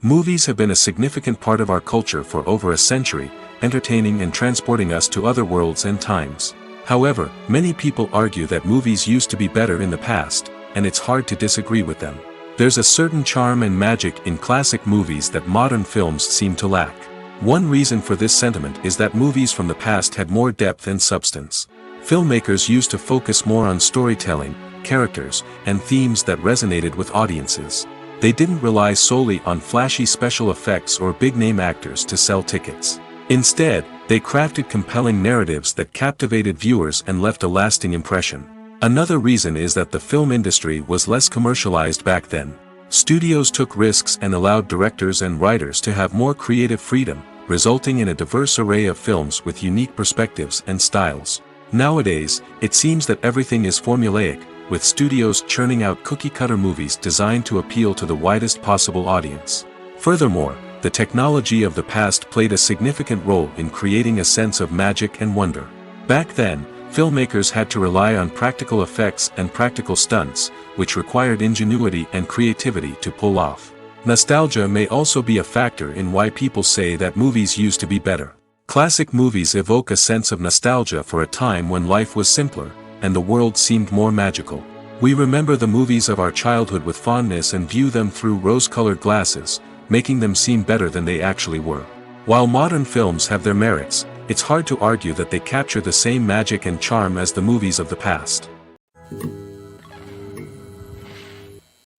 Movies have been a significant part of our culture for over a century, entertaining and transporting us to other worlds and times. However, many people argue that movies used to be better in the past, and it's hard to disagree with them. There's a certain charm and magic in classic movies that modern films seem to lack. One reason for this sentiment is that movies from the past had more depth and substance. Filmmakers used to focus more on storytelling, characters, and themes that resonated with audiences. They didn't rely solely on flashy special effects or big-name actors to sell tickets. Instead, they crafted compelling narratives that captivated viewers and left a lasting impression. Another reason is that the film industry was less commercialized back then. Studios took risks and allowed directors and writers to have more creative freedom, resulting in a diverse array of films with unique perspectives and styles. Nowadays, it seems that everything is formulaic, with studios churning out cookie-cutter movies designed to appeal to the widest possible audience. Furthermore, the technology of the past played a significant role in creating a sense of magic and wonder. Back then, filmmakers had to rely on practical effects and practical stunts, which required ingenuity and creativity to pull off. Nostalgia may also be a factor in why people say that movies used to be better. Classic movies evoke a sense of nostalgia for a time when life was simpler, and the world seemed more magical. We remember the movies of our childhood with fondness and view them through rose-colored glasses, making them seem better than they actually were. While modern films have their merits, it's hard to argue that they capture the same magic and charm as the movies of the past.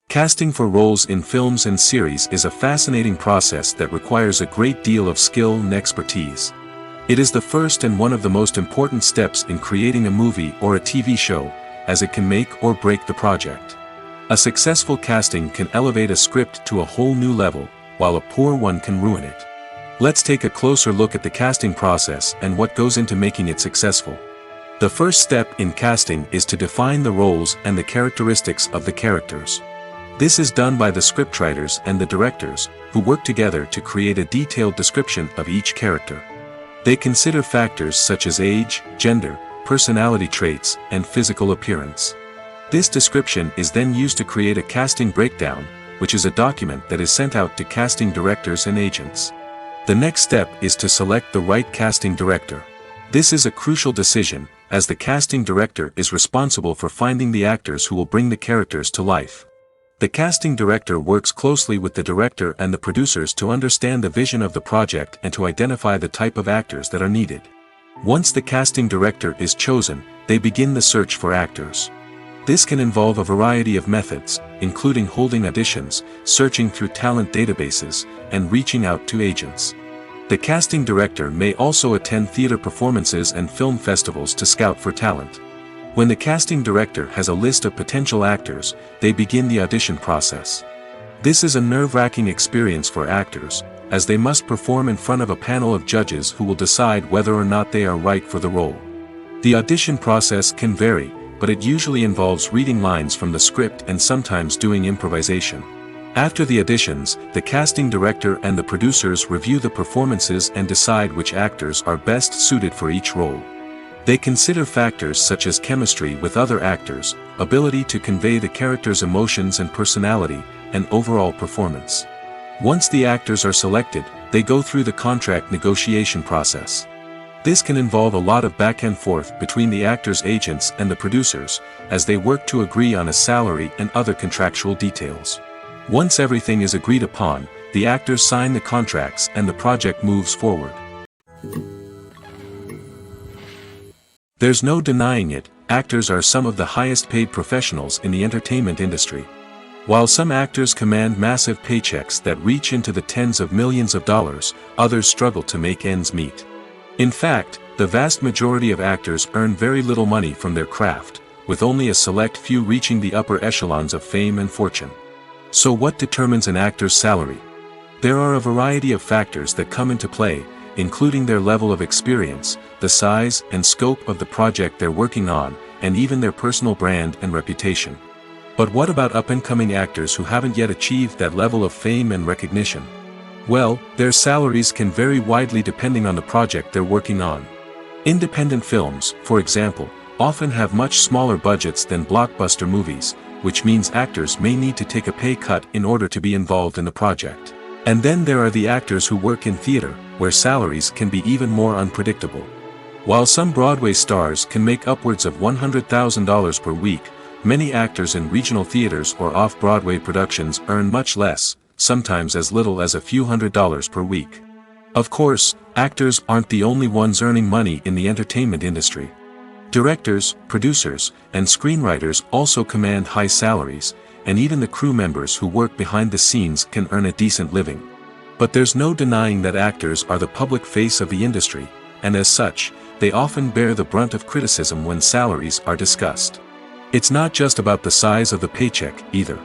Casting for roles in films and series is a fascinating process that requires a great deal of skill and expertise. It is the first and one of the most important steps in creating a movie or a TV show, as it can make or break the project. A successful casting can elevate a script to a whole new level, while a poor one can ruin it. Let's take a closer look at the casting process and what goes into making it successful. The first step in casting is to define the roles and the characteristics of the characters. This is done by the scriptwriters and the directors, who work together to create a detailed description of each character. They consider factors such as age, gender, personality traits, and physical appearance. This description is then used to create a casting breakdown, which is a document that is sent out to casting directors and agents. The next step is to select the right casting director. This is a crucial decision, as the casting director is responsible for finding the actors who will bring the characters to life. The casting director works closely with the director and the producers to understand the vision of the project and to identify the type of actors that are needed. Once the casting director is chosen, they begin the search for actors. This can involve a variety of methods, including holding auditions, searching through talent databases, and reaching out to agents. The casting director may also attend theater performances and film festivals to scout for talent. When the casting director has a list of potential actors, they begin the audition process. This is a nerve-wracking experience for actors, as they must perform in front of a panel of judges who will decide whether or not they are right for the role. The audition process can vary, but it usually involves reading lines from the script and sometimes doing improvisation. After the auditions, the casting director and the producers review the performances and decide which actors are best suited for each role. They consider factors such as chemistry with other actors, ability to convey the character's emotions and personality, and overall performance. Once the actors are selected, they go through the contract negotiation process. This can involve a lot of back and forth between the actors' agents and the producers, as they work to agree on a salary and other contractual details. Once everything is agreed upon, the actors sign the contracts and the project moves forward. There's no denying it, actors are some of the highest paid professionals in the entertainment industry. While some actors command massive paychecks that reach into the tens of millions of dollars, others struggle to make ends meet. In fact, the vast majority of actors earn very little money from their craft, with only a select few reaching the upper echelons of fame and fortune. So what determines an actor's salary? There are a variety of factors that come into play, including their level of experience, the size and scope of the project they're working on, and even their personal brand and reputation. But what about up-and-coming actors who haven't yet achieved that level of fame and recognition? Well, their salaries can vary widely depending on the project they're working on. Independent films, for example, often have much smaller budgets than blockbuster movies, which means actors may need to take a pay cut in order to be involved in the project. And then there are the actors who work in theater, where salaries can be even more unpredictable. While some Broadway stars can make upwards of $100,000 per week, many actors in regional theaters or off-Broadway productions earn much less, sometimes as little as a few $100s per week. Of course, actors aren't the only ones earning money in the entertainment industry. Directors, producers, and screenwriters also command high salaries, and even the crew members who work behind the scenes can earn a decent living. But there's no denying that actors are the public face of the industry, and as such, they often bear the brunt of criticism when salaries are discussed. It's not just about the size of the paycheck, either.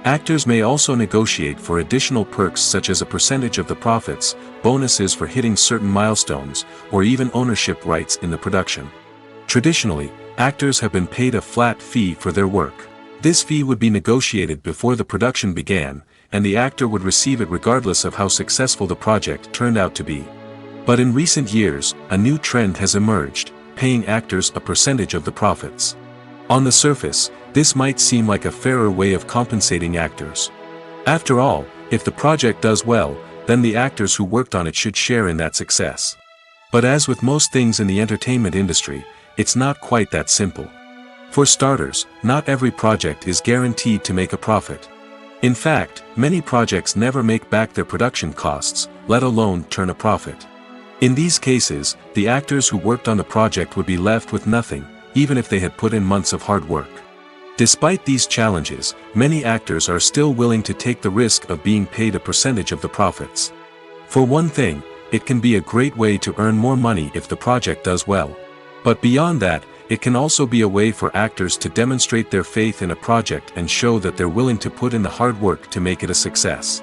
Actors may also negotiate for additional perks such as a percentage of the profits, bonuses for hitting certain milestones, or even ownership rights in the production. Traditionally, actors have been paid a flat fee for their work. This fee would be negotiated before the production began, and the actor would receive it regardless of how successful the project turned out to be. But in recent years, a new trend has emerged, paying actors a percentage of the profits. On the surface, this might seem like a fairer way of compensating actors. After all, If the project does well, then the actors who worked on it should share in that success. But as with most things in the entertainment industry, it's not quite that simple. For starters, not every project is guaranteed to make a profit. In fact, many projects never make back their production costs, let alone turn a profit. In these cases, the actors who worked on the project would be left with nothing, even if they had put in months of hard work. Despite these challenges, many actors are still willing to take the risk of being paid a percentage of the profits. For one thing, it can be a great way to earn more money if the project does well. But beyond that, it can also be a way for actors to demonstrate their faith in a project and show that they're willing to put in the hard work to make it a success.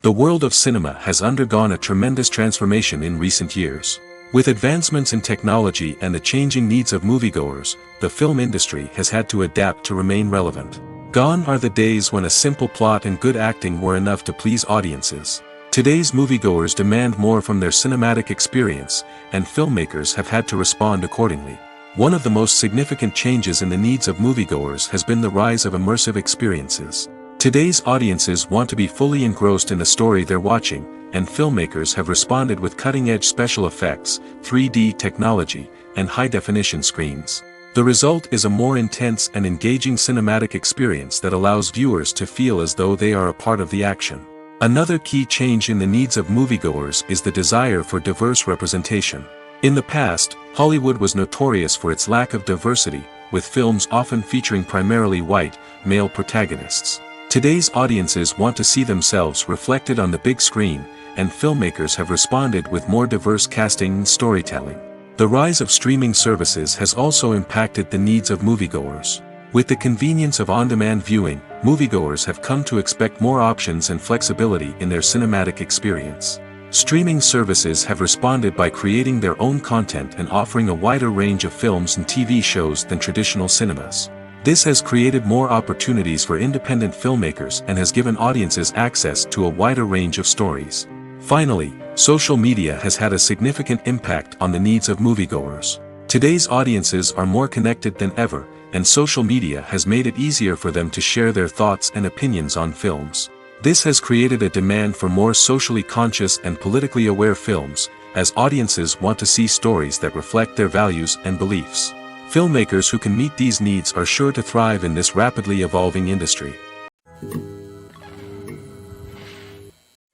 The world of cinema has undergone a tremendous transformation in recent years. With advancements in technology and the changing needs of moviegoers, the film industry has had to adapt to remain relevant. Gone are the days when a simple plot and good acting were enough to please audiences. Today's moviegoers demand more from their cinematic experience, and filmmakers have had to respond accordingly. One of the most significant changes in the needs of moviegoers has been the rise of immersive experiences. Today's audiences want to be fully engrossed in the story they're watching, and filmmakers have responded with cutting-edge special effects, 3D technology, and high-definition screens. The result is a more intense and engaging cinematic experience that allows viewers to feel as though they are a part of the action. Another key change in the needs of moviegoers is the desire for diverse representation. In the past, Hollywood was notorious for its lack of diversity, with films often featuring primarily white, male protagonists. Today's audiences want to see themselves reflected on the big screen, and filmmakers have responded with more diverse casting and storytelling. The rise of streaming services has also impacted the needs of moviegoers. With the convenience of on-demand viewing, moviegoers have come to expect more options and flexibility in their cinematic experience. Streaming services have responded by creating their own content and offering a wider range of films and TV shows than traditional cinemas. This has created more opportunities for independent filmmakers and has given audiences access to a wider range of stories. Finally, social media has had a significant impact on the needs of moviegoers. Today's audiences are more connected than ever, and social media has made it easier for them to share their thoughts and opinions on films. This has created a demand for more socially conscious and politically aware films, as audiences want to see stories that reflect their values and beliefs. Filmmakers who can meet these needs are sure to thrive in this rapidly evolving industry.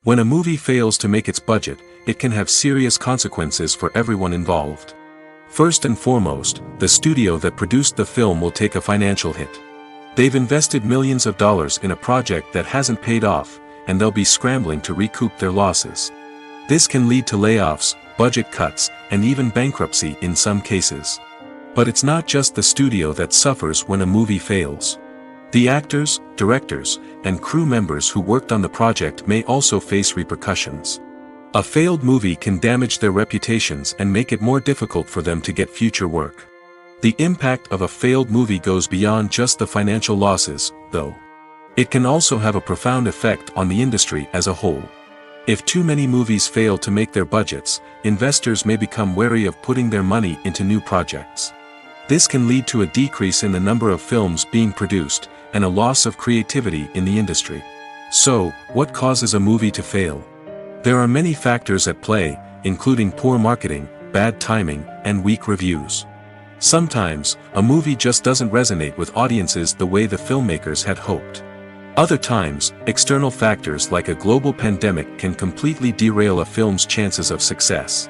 When a movie fails to make its budget, it can have serious consequences for everyone involved. First and foremost, the studio that produced the film will take a financial hit. They've invested millions of dollars in a project that hasn't paid off, and they'll be scrambling to recoup their losses. This can lead to layoffs, budget cuts, and even bankruptcy in some cases. But it's not just the studio that suffers when a movie fails. The actors, directors, and crew members who worked on the project may also face repercussions. A failed movie can damage their reputations and make it more difficult for them to get future work. The impact of a failed movie goes beyond just the financial losses, though. It can also have a profound effect on the industry as a whole. If too many movies fail to make their budgets, investors may become wary of putting their money into new projects. This can lead to a decrease in the number of films being produced, and a loss of creativity in the industry. So, what causes a movie to fail? There are many factors at play, including poor marketing, bad timing, and weak reviews. Sometimes, a movie just doesn't resonate with audiences the way the filmmakers had hoped. Other times, external factors like a global pandemic can completely derail a film's chances of success.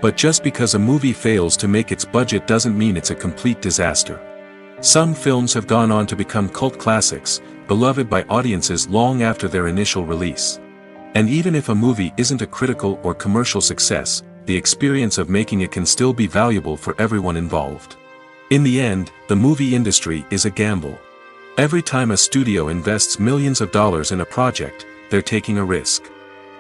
But just because a movie fails to make its budget doesn't mean it's a complete disaster. Some films have gone on to become cult classics, beloved by audiences long after their initial release. And even if a movie isn't a critical or commercial success, the experience of making it can still be valuable for everyone involved. In the end, the movie industry is a gamble. Every time a studio invests millions of dollars in a project, they're taking a risk.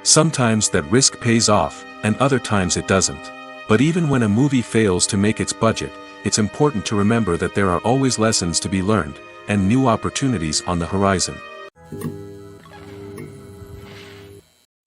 Sometimes that risk pays off, and other times it doesn't. But even when a movie fails to make its budget, it's important to remember that there are always lessons to be learned, and new opportunities on the horizon.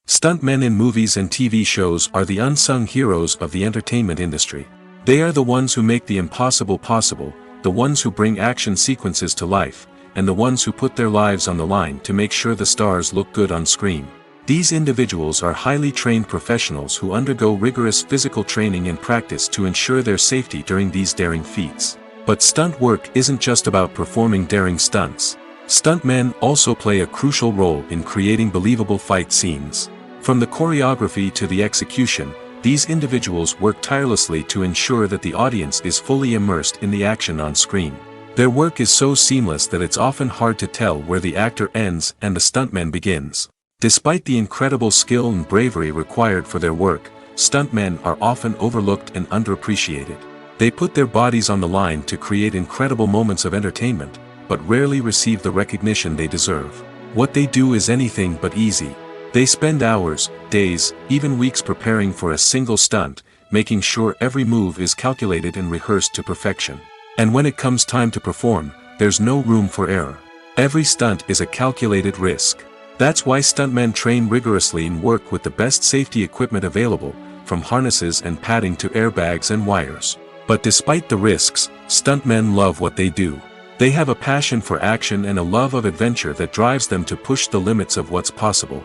Stuntmen in movies and TV shows are the unsung heroes of the entertainment industry. They are the ones who make the impossible possible, the ones who bring action sequences to life, and the ones who put their lives on the line to make sure the stars look good on screen. These individuals are highly trained professionals who undergo rigorous physical training and practice to ensure their safety during these daring feats. But stunt work isn't just about performing daring stunts. Stuntmen also play a crucial role in creating believable fight scenes. From the choreography to the execution, these individuals work tirelessly to ensure that the audience is fully immersed in the action on screen. Their work is so seamless that it's often hard to tell where the actor ends and the stuntman begins. Despite the incredible skill and bravery required for their work, stuntmen are often overlooked and underappreciated. They put their bodies on the line to create incredible moments of entertainment, but rarely receive the recognition they deserve. What they do is anything but easy. They spend hours, days, even weeks preparing for a single stunt, making sure every move is calculated and rehearsed to perfection. And when it comes time to perform, there's no room for error. Every stunt is a calculated risk. That's why stuntmen train rigorously and work with the best safety equipment available, from harnesses and padding to airbags and wires. But despite the risks, stuntmen love what they do. They have a passion for action and a love of adventure that drives them to push the limits of what's possible.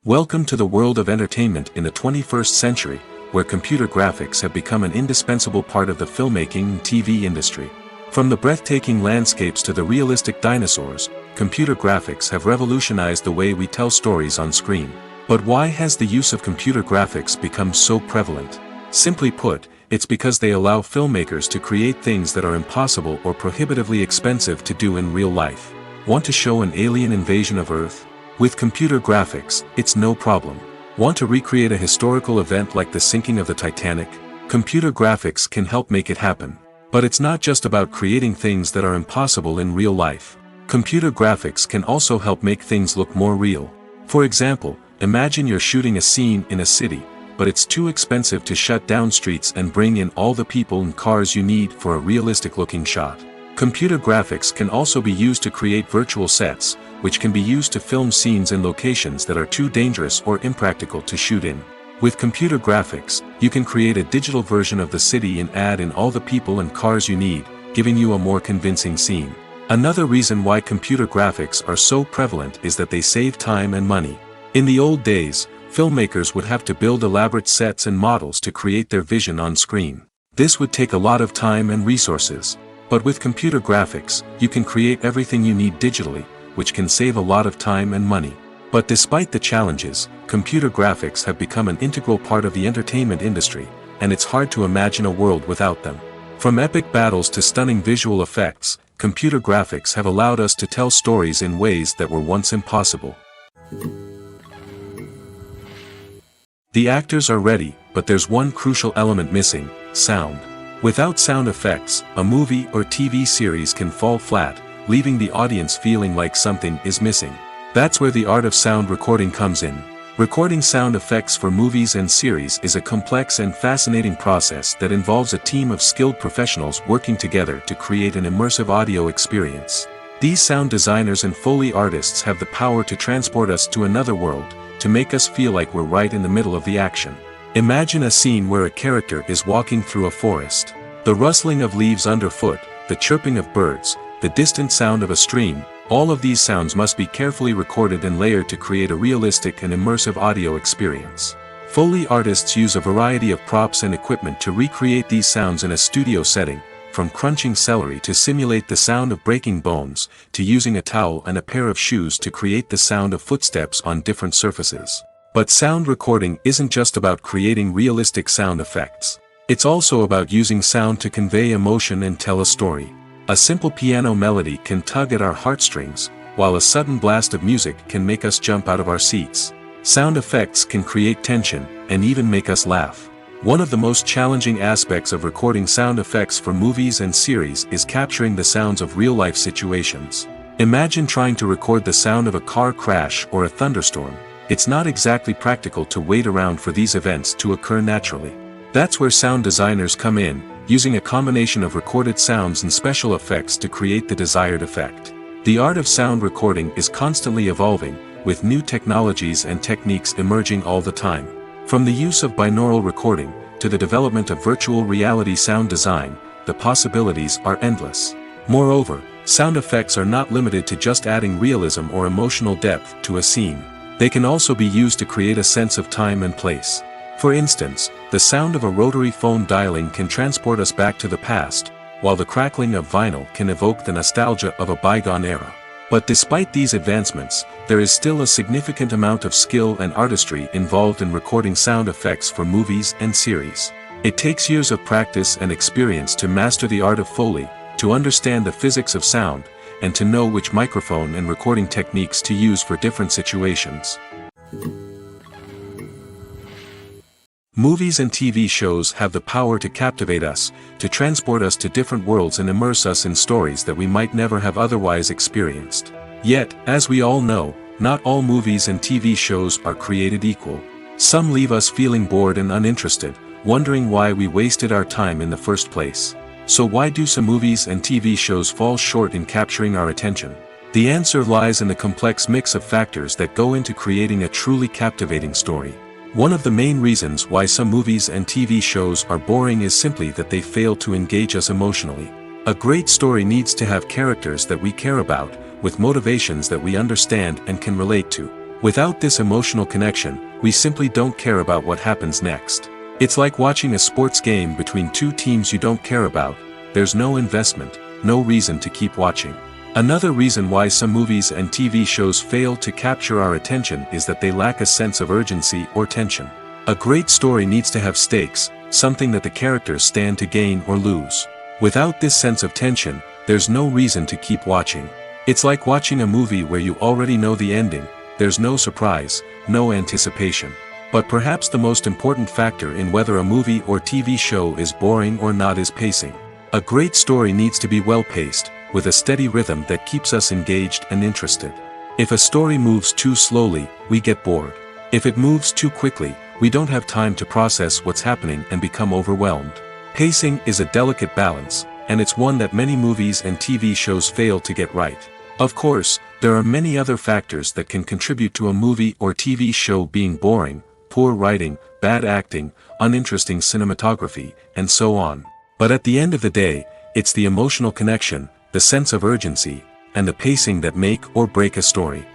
Welcome to the world of entertainment in the 21st century, where computer graphics have become an indispensable part of the filmmaking and TV industry. From the breathtaking landscapes to the realistic dinosaurs, computer graphics have revolutionized the way we tell stories on screen. But why has the use of computer graphics become so prevalent? Simply put, it's because they allow filmmakers to create things that are impossible or prohibitively expensive to do in real life. Want to show an alien invasion of Earth? With computer graphics, it's no problem. Want to recreate a historical event like the sinking of the Titanic? Computer graphics can help make it happen. But it's not just about creating things that are impossible in real life. Computer graphics can also help make things look more real. For example, imagine you're shooting a scene in a city, but it's too expensive to shut down streets and bring in all the people and cars you need for a realistic-looking shot. Computer graphics can also be used to create virtual sets, which can be used to film scenes in locations that are too dangerous or impractical to shoot in. With computer graphics, you can create a digital version of the city and add in all the people and cars you need, giving you a more convincing scene. Another reason why computer graphics are so prevalent is that they save time and money. In the old days, filmmakers would have to build elaborate sets and models to create their vision on screen. This would take a lot of time and resources. But with computer graphics, you can create everything you need digitally, which can save a lot of time and money. But despite the challenges, computer graphics have become an integral part of the entertainment industry, and it's hard to imagine a world without them. From epic battles to stunning visual effects, computer graphics have allowed us to tell stories in ways that were once impossible. The actors are ready, but there's one crucial element missing: sound. Without sound effects, a movie or TV series can fall flat, leaving the audience feeling like something is missing. That's where the art of sound recording comes in. Recording sound effects for movies and series is a complex and fascinating process that involves a team of skilled professionals working together to create an immersive audio experience. These sound designers and Foley artists have the power to transport us to another world, to make us feel like we're right in the middle of the action. Imagine a scene where a character is walking through a forest. The rustling of leaves underfoot, the chirping of birds, the distant sound of a stream, all of these sounds must be carefully recorded and layered to create a realistic and immersive audio experience. Foley artists use a variety of props and equipment to recreate these sounds in a studio setting, from crunching celery to simulate the sound of breaking bones, to using a towel and a pair of shoes to create the sound of footsteps on different surfaces. But sound recording isn't just about creating realistic sound effects. It's also about using sound to convey emotion and tell a story. A simple piano melody can tug at our heartstrings, while a sudden blast of music can make us jump out of our seats. Sound effects can create tension, and even make us laugh. One of the most challenging aspects of recording sound effects for movies and series is capturing the sounds of real-life situations. Imagine trying to record the sound of a car crash or a thunderstorm. It's not exactly practical to wait around for these events to occur naturally. That's where sound designers come in, using a combination of recorded sounds and special effects to create the desired effect. The art of sound recording is constantly evolving, with new technologies and techniques emerging all the time. From the use of binaural recording, to the development of virtual reality sound design, the possibilities are endless. Moreover, sound effects are not limited to just adding realism or emotional depth to a scene. They can also be used to create a sense of time and place. For instance, the sound of a rotary phone dialing can transport us back to the past, while the crackling of vinyl can evoke the nostalgia of a bygone era. But despite these advancements, there is still a significant amount of skill and artistry involved in recording sound effects for movies and series. It takes years of practice and experience to master the art of Foley, to understand the physics of sound, and to know which microphone and recording techniques to use for different situations. Movies and TV shows have the power to captivate us, to transport us to different worlds and immerse us in stories that we might never have otherwise experienced. Yet, as we all know, not all movies and TV shows are created equal. Some leave us feeling bored and uninterested, wondering why we wasted our time in the first place. So why do some movies and TV shows fall short in capturing our attention? The answer lies in the complex mix of factors that go into creating a truly captivating story. One of the main reasons why some movies and TV shows are boring is simply that they fail to engage us emotionally. A great story needs to have characters that we care about, with motivations that we understand and can relate to. Without this emotional connection, we simply don't care about what happens next. It's like watching a sports game between two teams you don't care about. There's no investment, no reason to keep watching. Another reason why some movies and TV shows fail to capture our attention is that they lack a sense of urgency or tension. A great story needs to have stakes, something that the characters stand to gain or lose. Without this sense of tension, there's no reason to keep watching. It's like watching a movie where you already know the ending. There's no surprise, no anticipation. But perhaps the most important factor in whether a movie or TV show is boring or not is pacing. A great story needs to be well-paced, with a steady rhythm that keeps us engaged and interested. If a story moves too slowly, we get bored. If it moves too quickly, we don't have time to process what's happening and become overwhelmed. Pacing is a delicate balance, and it's one that many movies and TV shows fail to get right. Of course, there are many other factors that can contribute to a movie or TV show being boring: poor writing, bad acting, uninteresting cinematography, and so on. But at the end of the day, it's the emotional connection, the sense of urgency, and the pacing that make or break a story.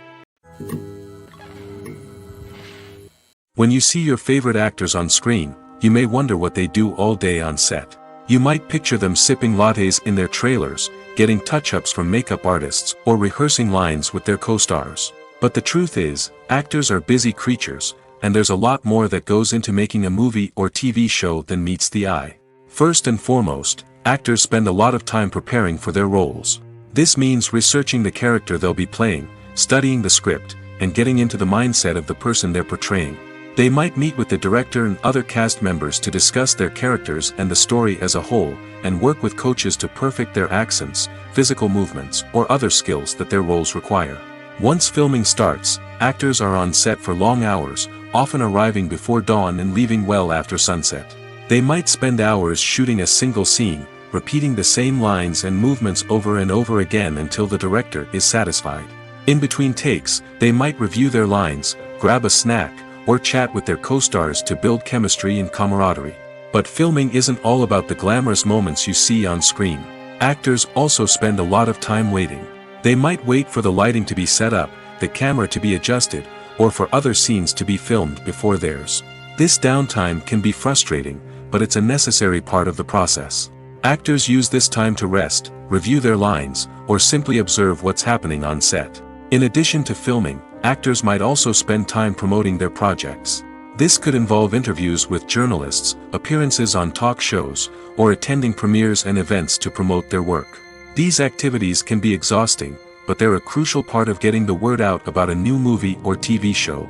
When you see your favorite actors on screen, you may wonder what they do all day on set. You might picture them sipping lattes in their trailers, getting touch-ups from makeup artists, or rehearsing lines with their co-stars. But the truth is, actors are busy creatures, and there's a lot more that goes into making a movie or TV show than meets the eye. First and foremost, actors spend a lot of time preparing for their roles. This means researching the character they'll be playing, studying the script, and getting into the mindset of the person they're portraying. They might meet with the director and other cast members to discuss their characters and the story as a whole, and work with coaches to perfect their accents, physical movements, or other skills that their roles require. Once filming starts, actors are on set for long hours, often arriving before dawn and leaving well after sunset. They might spend hours shooting a single scene, repeating the same lines and movements over and over again until the director is satisfied. In between takes, they might review their lines, grab a snack, or chat with their co-stars to build chemistry and camaraderie. But filming isn't all about the glamorous moments you see on screen. Actors also spend a lot of time waiting. They might wait for the lighting to be set up, the camera to be adjusted, or for other scenes to be filmed before theirs. This downtime can be frustrating, but it's a necessary part of the process. Actors use this time to rest, review their lines, or simply observe what's happening on set. In addition to filming, actors might also spend time promoting their projects. This could involve interviews with journalists, appearances on talk shows, or attending premieres and events to promote their work. These activities can be exhausting, but they're a crucial part of getting the word out about a new movie or TV show.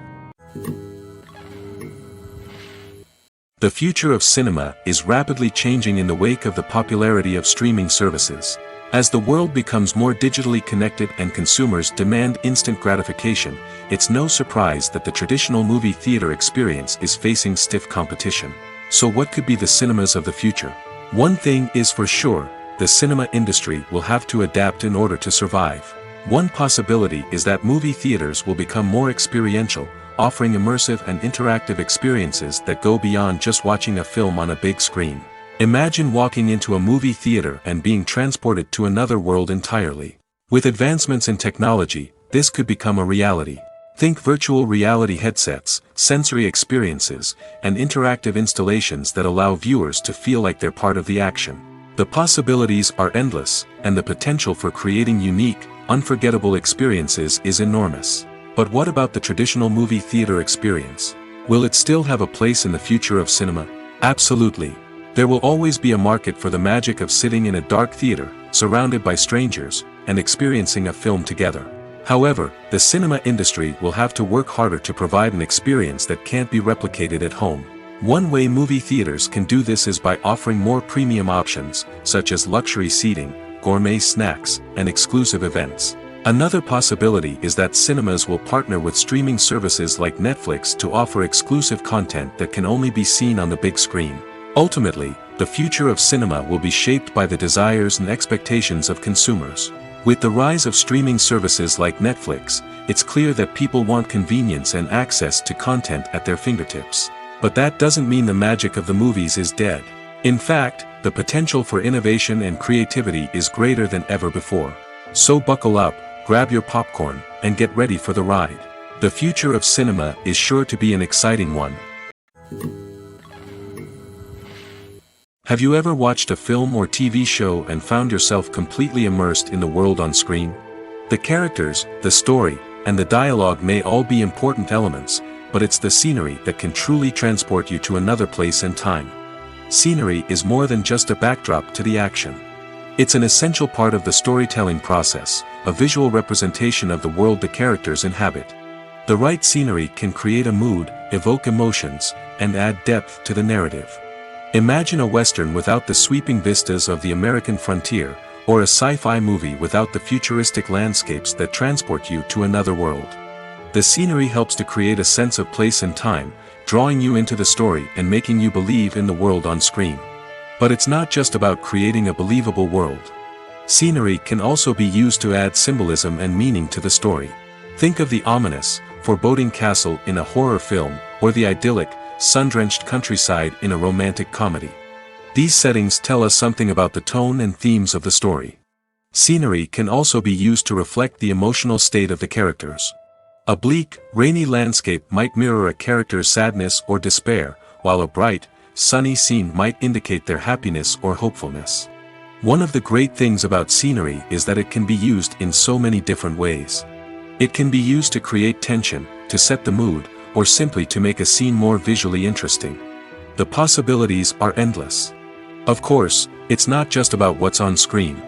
The future of cinema is rapidly changing in the wake of the popularity of streaming services. As the world becomes more digitally connected and consumers demand instant gratification, it's no surprise that the traditional movie theater experience is facing stiff competition. So what could be the cinemas of the future? One thing is for sure, the cinema industry will have to adapt in order to survive. One possibility is that movie theaters will become more experiential, offering immersive and interactive experiences that go beyond just watching a film on a big screen. Imagine walking into a movie theater and being transported to another world entirely. With advancements in technology, this could become a reality. Think virtual reality headsets, sensory experiences, and interactive installations that allow viewers to feel like they're part of the action. The possibilities are endless, and the potential for creating unique, unforgettable experiences is enormous. But what about the traditional movie theater experience? Will it still have a place in the future of cinema? Absolutely. There will always be a market for the magic of sitting in a dark theater, surrounded by strangers, and experiencing a film together. However, the cinema industry will have to work harder to provide an experience that can't be replicated at home. One way movie theaters can do this is by offering more premium options, such as luxury seating, gourmet snacks, and exclusive events. Another possibility is that cinemas will partner with streaming services like Netflix to offer exclusive content that can only be seen on the big screen. Ultimately, the future of cinema will be shaped by the desires and expectations of consumers. With the rise of streaming services like Netflix, it's clear that people want convenience and access to content at their fingertips. But that doesn't mean the magic of the movies is dead. In fact, the potential for innovation and creativity is greater than ever before. So buckle up, grab your popcorn, and get ready for the ride. The future of cinema is sure to be an exciting one. Have you ever watched a film or TV show and found yourself completely immersed in the world on screen? The characters, the story, and the dialogue may all be important elements, but it's the scenery that can truly transport you to another place and time. Scenery is more than just a backdrop to the action. It's an essential part of the storytelling process, a visual representation of the world the characters inhabit. The right scenery can create a mood, evoke emotions, and add depth to the narrative. Imagine a Western without the sweeping vistas of the American frontier, or a sci-fi movie without the futuristic landscapes that transport you to another world. The scenery helps to create a sense of place and time, drawing you into the story and making you believe in the world on screen. But it's not just about creating a believable world. Scenery can also be used to add symbolism and meaning to the story. Think of the ominous, foreboding castle in a horror film, or the idyllic, sun-drenched countryside in a romantic comedy. These settings tell us something about the tone and themes of the story. Scenery can also be used to reflect the emotional state of the characters. A bleak, rainy landscape might mirror a character's sadness or despair, while a bright, sunny scene might indicate their happiness or hopefulness. One of the great things about scenery is that it can be used in so many different ways. It can be used to create tension, to set the mood, or simply to make a scene more visually interesting. The possibilities are endless. Of course, it's not just about what's on screen.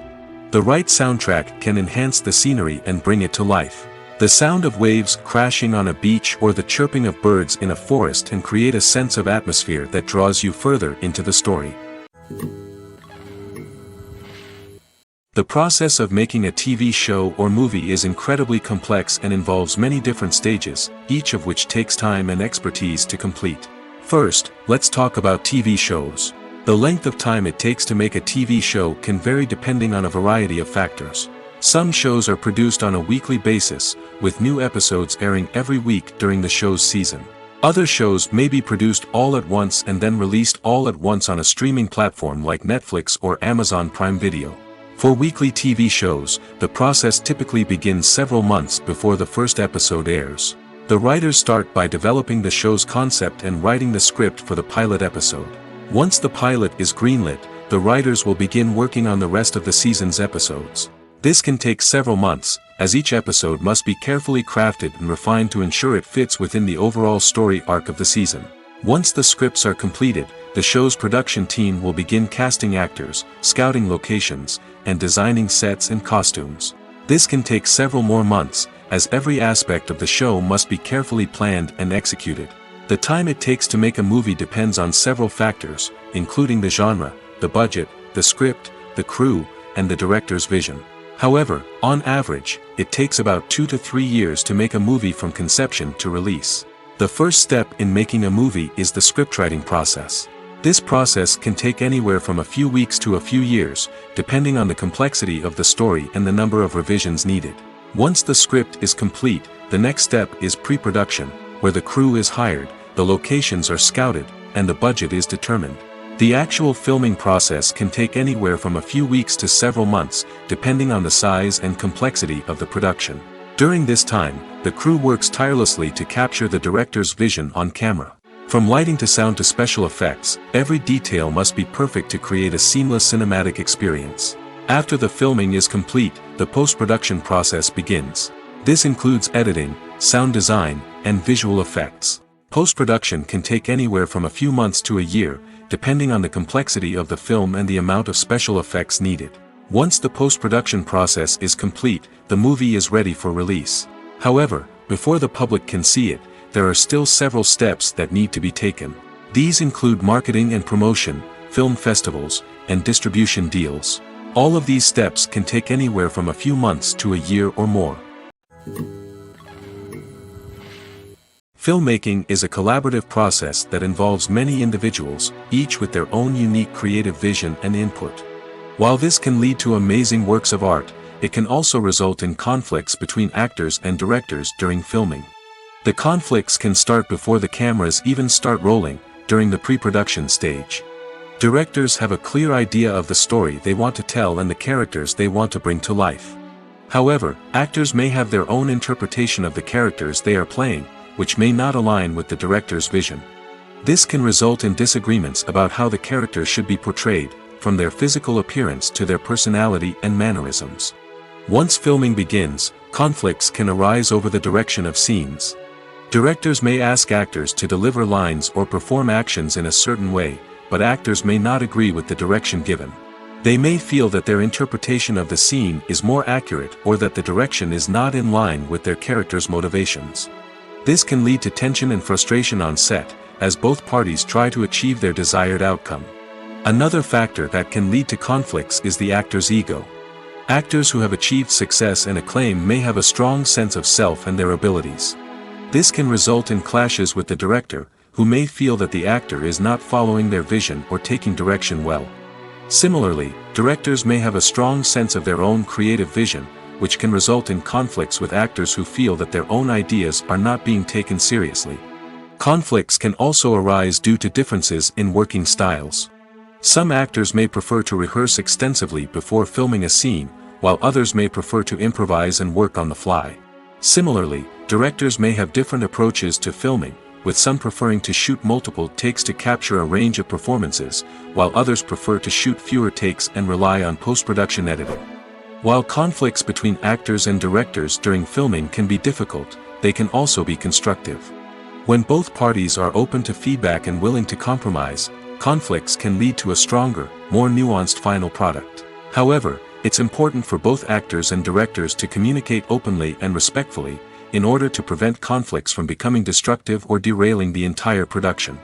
The right soundtrack can enhance the scenery and bring it to life. The sound of waves crashing on a beach or the chirping of birds in a forest can create a sense of atmosphere that draws you further into the story. The process of making a TV show or movie is incredibly complex and involves many different stages, each of which takes time and expertise to complete. First, let's talk about TV shows. The length of time it takes to make a TV show can vary depending on a variety of factors. Some shows are produced on a weekly basis, with new episodes airing every week during the show's season. Other shows may be produced all at once and then released all at once on a streaming platform like Netflix or Amazon Prime Video. For weekly TV shows, the process typically begins several months before the first episode airs. The writers start by developing the show's concept and writing the script for the pilot episode. Once the pilot is greenlit, the writers will begin working on the rest of the season's episodes. This can take several months, as each episode must be carefully crafted and refined to ensure it fits within the overall story arc of the season. Once the scripts are completed, the show's production team will begin casting actors, scouting locations, and designing sets and costumes. This can take several more months, as every aspect of the show must be carefully planned and executed. The time it takes to make a movie depends on several factors, including the genre, the budget, the script, the crew, and the director's vision. However, on average, it takes about 2 to 3 years to make a movie from conception to release. The first step in making a movie is the scriptwriting process. This process can take anywhere from a few weeks to a few years, depending on the complexity of the story and the number of revisions needed. Once the script is complete, the next step is pre-production, where the crew is hired, the locations are scouted, and the budget is determined. The actual filming process can take anywhere from a few weeks to several months, depending on the size and complexity of the production. During this time, the crew works tirelessly to capture the director's vision on camera. From lighting to sound to special effects, every detail must be perfect to create a seamless cinematic experience. After the filming is complete, the post-production process begins. This includes editing, sound design, and visual effects. Post-production can take anywhere from a few months to a year, depending on the complexity of the film and the amount of special effects needed. Once the post-production process is complete, the movie is ready for release. However, before the public can see it, there are still several steps that need to be taken. These include marketing and promotion, film festivals, and distribution deals. All of these steps can take anywhere from a few months to a year or more. Filmmaking is a collaborative process that involves many individuals, each with their own unique creative vision and input. While this can lead to amazing works of art, it can also result in conflicts between actors and directors during filming. The conflicts can start before the cameras even start rolling, during the pre-production stage. Directors have a clear idea of the story they want to tell and the characters they want to bring to life. However, actors may have their own interpretation of the characters they are playing, which may not align with the director's vision. This can result in disagreements about how the characters should be portrayed, from their physical appearance to their personality and mannerisms. Once filming begins, conflicts can arise over the direction of scenes. Directors may ask actors to deliver lines or perform actions in a certain way, but actors may not agree with the direction given. They may feel that their interpretation of the scene is more accurate or that the direction is not in line with their character's motivations. This can lead to tension and frustration on set, as both parties try to achieve their desired outcome. Another factor that can lead to conflicts is the actor's ego. Actors who have achieved success and acclaim may have a strong sense of self and their abilities. This can result in clashes with the director, who may feel that the actor is not following their vision or taking direction well. Similarly, directors may have a strong sense of their own creative vision, which can result in conflicts with actors who feel that their own ideas are not being taken seriously. Conflicts can also arise due to differences in working styles. Some actors may prefer to rehearse extensively before filming a scene, while others may prefer to improvise and work on the fly. Similarly, directors may have different approaches to filming, with some preferring to shoot multiple takes to capture a range of performances, while others prefer to shoot fewer takes and rely on post-production editing. While conflicts between actors and directors during filming can be difficult, they can also be constructive. When both parties are open to feedback and willing to compromise, conflicts can lead to a stronger, more nuanced final product. However, it's important for both actors and directors to communicate openly and respectfully, in order to prevent conflicts from becoming destructive or derailing the entire production.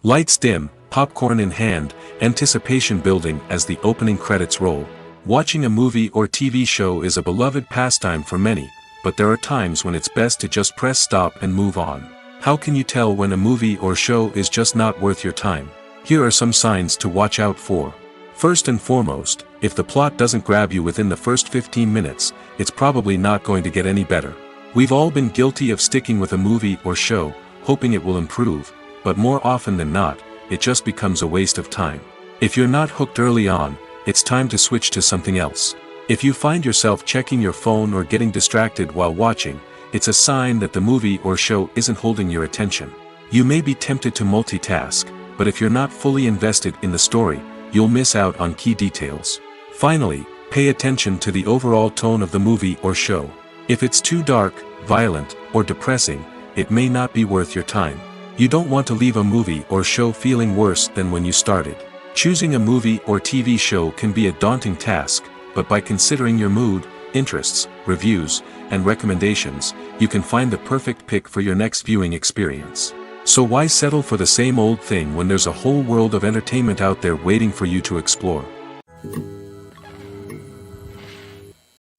Lights dim, popcorn in hand, anticipation building as the opening credits roll. Watching a movie or TV show is a beloved pastime for many, but there are times when it's best to just press stop and move on. How can you tell when a movie or show is just not worth your time? Here are some signs to watch out for. First and foremost, if the plot doesn't grab you within the first 15 minutes, it's probably not going to get any better. We've all been guilty of sticking with a movie or show, hoping it will improve, but more often than not, it just becomes a waste of time. If you're not hooked early on, it's time to switch to something else. If you find yourself checking your phone or getting distracted while watching, it's a sign that the movie or show isn't holding your attention. You may be tempted to multitask, but if you're not fully invested in the story, you'll miss out on key details. Finally, pay attention to the overall tone of the movie or show. If it's too dark, violent, or depressing, it may not be worth your time. You don't want to leave a movie or show feeling worse than when you started. Choosing a movie or TV show can be a daunting task, but by considering your mood, interests, reviews, and recommendations, you can find the perfect pick for your next viewing experience. So why settle for the same old thing when there's a whole world of entertainment out there waiting for you to explore?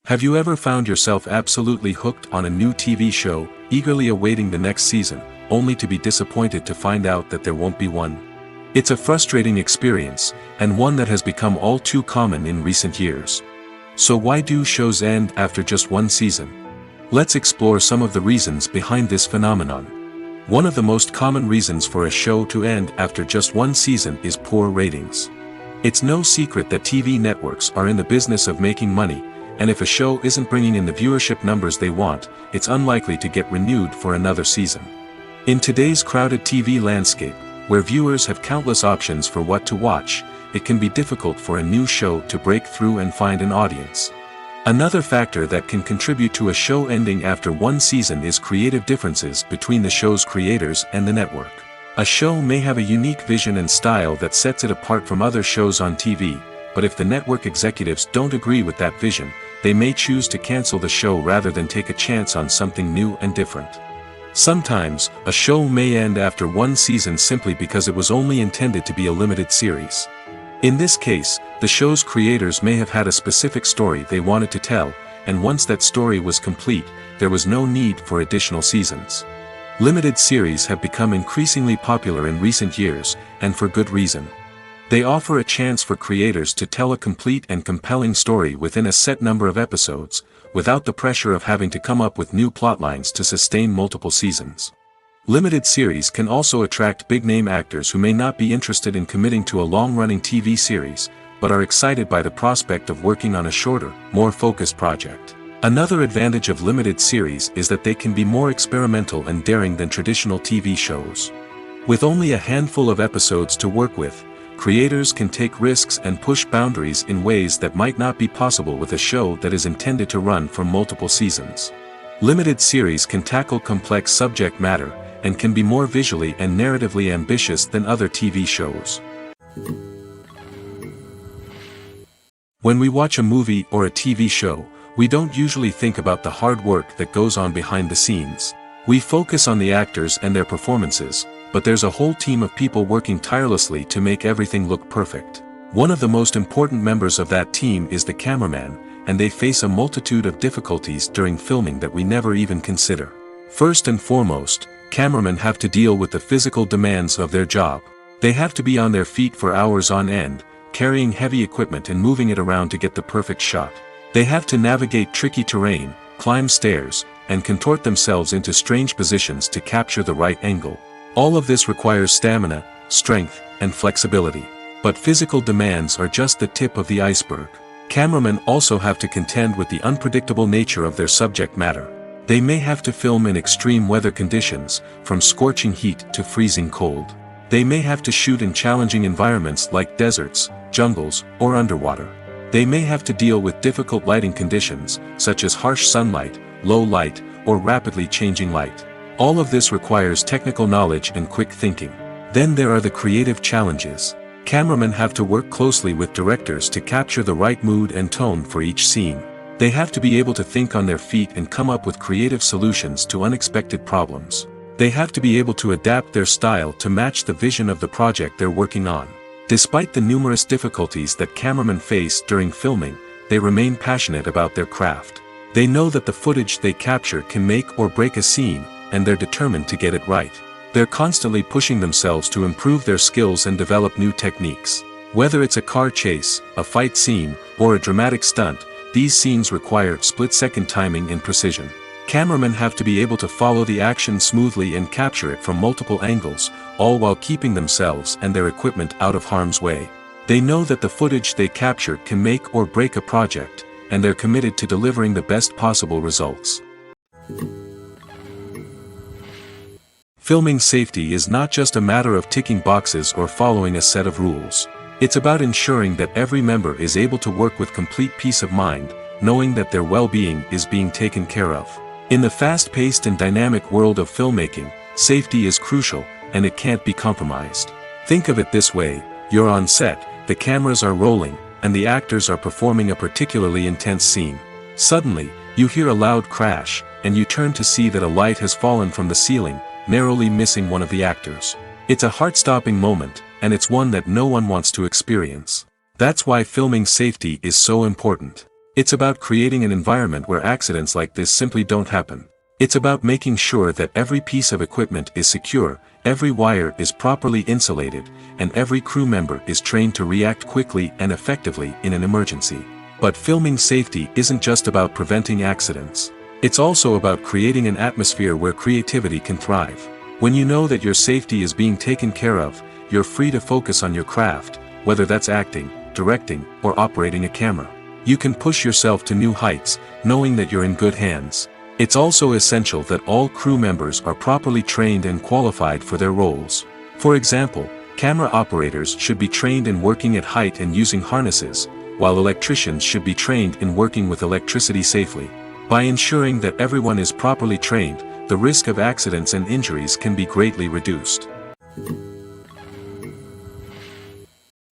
Have you ever found yourself absolutely hooked on a new TV show, eagerly awaiting the next season, only to be disappointed to find out that there won't be one? It's a frustrating experience, and one that has become all too common in recent years. So why do shows end after just one season? Let's explore some of the reasons behind this phenomenon. One of the most common reasons for a show to end after just one season is poor ratings. It's no secret that TV networks are in the business of making money, and if a show isn't bringing in the viewership numbers they want, it's unlikely to get renewed for another season. In today's crowded TV landscape, where viewers have countless options for what to watch, it can be difficult for a new show to break through and find an audience. Another factor that can contribute to a show ending after one season is creative differences between the show's creators and the network. A show may have a unique vision and style that sets it apart from other shows on TV, but if the network executives don't agree with that vision, they may choose to cancel the show rather than take a chance on something new and different. Sometimes, a show may end after one season simply because it was only intended to be a limited series. In this case, the show's creators may have had a specific story they wanted to tell, and once that story was complete, there was no need for additional seasons. Limited series have become increasingly popular in recent years, and for good reason. They offer a chance for creators to tell a complete and compelling story within a set number of episodes, without the pressure of having to come up with new plotlines to sustain multiple seasons. Limited series can also attract big-name actors who may not be interested in committing to a long-running TV series, but are excited by the prospect of working on a shorter, more focused project. Another advantage of limited series is that they can be more experimental and daring than traditional TV shows. With only a handful of episodes to work with, creators can take risks and push boundaries in ways that might not be possible with a show that is intended to run for multiple seasons. Limited series can tackle complex subject matter, and can be more visually and narratively ambitious than other TV shows. When we watch a movie or a TV show, we don't usually think about the hard work that goes on behind the scenes. We focus on the actors and their performances, but there's a whole team of people working tirelessly to make everything look perfect. One of the most important members of that team is the cameraman, and they face a multitude of difficulties during filming that we never even consider. First and foremost, cameramen have to deal with the physical demands of their job. They have to be on their feet for hours on end, carrying heavy equipment and moving it around to get the perfect shot. They have to navigate tricky terrain, climb stairs, and contort themselves into strange positions to capture the right angle. All of this requires stamina, strength, and flexibility. But physical demands are just the tip of the iceberg. Cameramen also have to contend with the unpredictable nature of their subject matter. They may have to film in extreme weather conditions, from scorching heat to freezing cold. They may have to shoot in challenging environments like deserts, jungles, or underwater. They may have to deal with difficult lighting conditions, such as harsh sunlight, low light, or rapidly changing light. All of this requires technical knowledge and quick thinking. Then there are the creative challenges. Cameramen have to work closely with directors to capture the right mood and tone for each scene. They have to be able to think on their feet and come up with creative solutions to unexpected problems. They have to be able to adapt their style to match the vision of the project they're working on. Despite the numerous difficulties that cameramen face during filming, they remain passionate about their craft. They know that the footage they capture can make or break a scene, and they're determined to get it right. They're constantly pushing themselves to improve their skills and develop new techniques. Whether it's a car chase, a fight scene, or a dramatic stunt, these scenes require split-second timing and precision. Cameramen have to be able to follow the action smoothly and capture it from multiple angles, all while keeping themselves and their equipment out of harm's way. They know that the footage they capture can make or break a project, and they're committed to delivering the best possible results. Filming safety is not just a matter of ticking boxes or following a set of rules. It's about ensuring that every member is able to work with complete peace of mind, knowing that their well-being is being taken care of. In the fast-paced and dynamic world of filmmaking, safety is crucial, and it can't be compromised. Think of it this way: you're on set, the cameras are rolling, and the actors are performing a particularly intense scene. Suddenly, you hear a loud crash, and you turn to see that a light has fallen from the ceiling, narrowly missing one of the actors. It's a heart-stopping moment, and it's one that no one wants to experience. That's why filming safety is so important. It's about creating an environment where accidents like this simply don't happen. It's about making sure that every piece of equipment is secure, every wire is properly insulated, and every crew member is trained to react quickly and effectively in an emergency. But filming safety isn't just about preventing accidents. It's also about creating an atmosphere where creativity can thrive. When you know that your safety is being taken care of, you're free to focus on your craft, whether that's acting, directing, or operating a camera. You can push yourself to new heights, knowing that you're in good hands. It's also essential that all crew members are properly trained and qualified for their roles. For example, camera operators should be trained in working at height and using harnesses, while electricians should be trained in working with electricity safely. By ensuring that everyone is properly trained, the risk of accidents and injuries can be greatly reduced.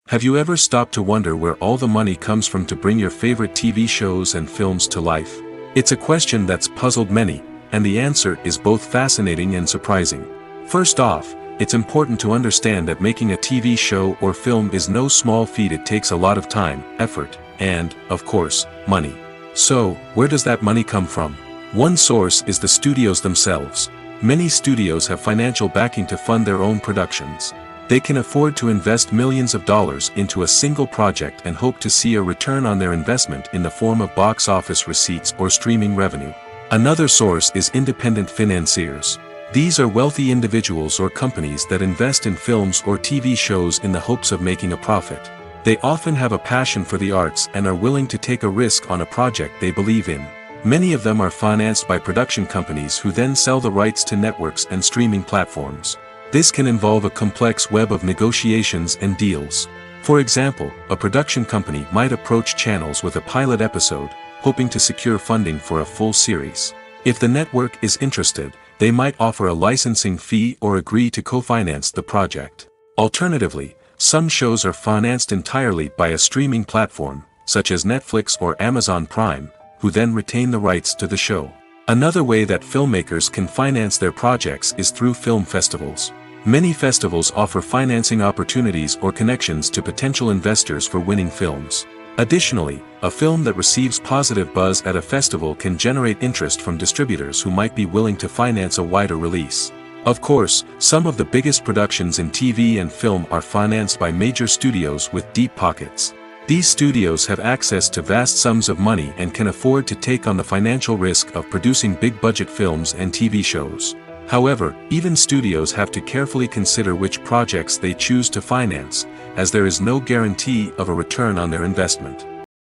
Have you ever stopped to wonder where all the money comes from to bring your favorite TV shows and films to life? It's a question that's puzzled many, and the answer is both fascinating and surprising. First off, it's important to understand that making a TV show or film is no small feat. It takes a lot of time, effort, and, of course, money. So, where does that money come from? One source is the studios themselves. Many studios have financial backing to fund their own productions. They can afford to invest millions of dollars into a single project and hope to see a return on their investment in the form of box office receipts or streaming revenue. Another source is independent financiers. These are wealthy individuals or companies that invest in films or TV shows in the hopes of making a profit. They often have a passion for the arts and are willing to take a risk on a project they believe in. Many of them are financed by production companies who then sell the rights to networks and streaming platforms. This can involve a complex web of negotiations and deals. For example, a production company might approach channels with a pilot episode, hoping to secure funding for a full series. If the network is interested, they might offer a licensing fee or agree to co-finance the project. Alternatively, some shows are financed entirely by a streaming platform, such as Netflix or Amazon Prime, who then retain the rights to the show. Another way that filmmakers can finance their projects is through film festivals. Many festivals offer financing opportunities or connections to potential investors for winning films. Additionally, a film that receives positive buzz at a festival can generate interest from distributors who might be willing to finance a wider release. Of course, some of the biggest productions in TV and film are financed by major studios with deep pockets. These studios have access to vast sums of money and can afford to take on the financial risk of producing big-budget films and TV shows. However, even studios have to carefully consider which projects they choose to finance, as there is no guarantee of a return on their investment.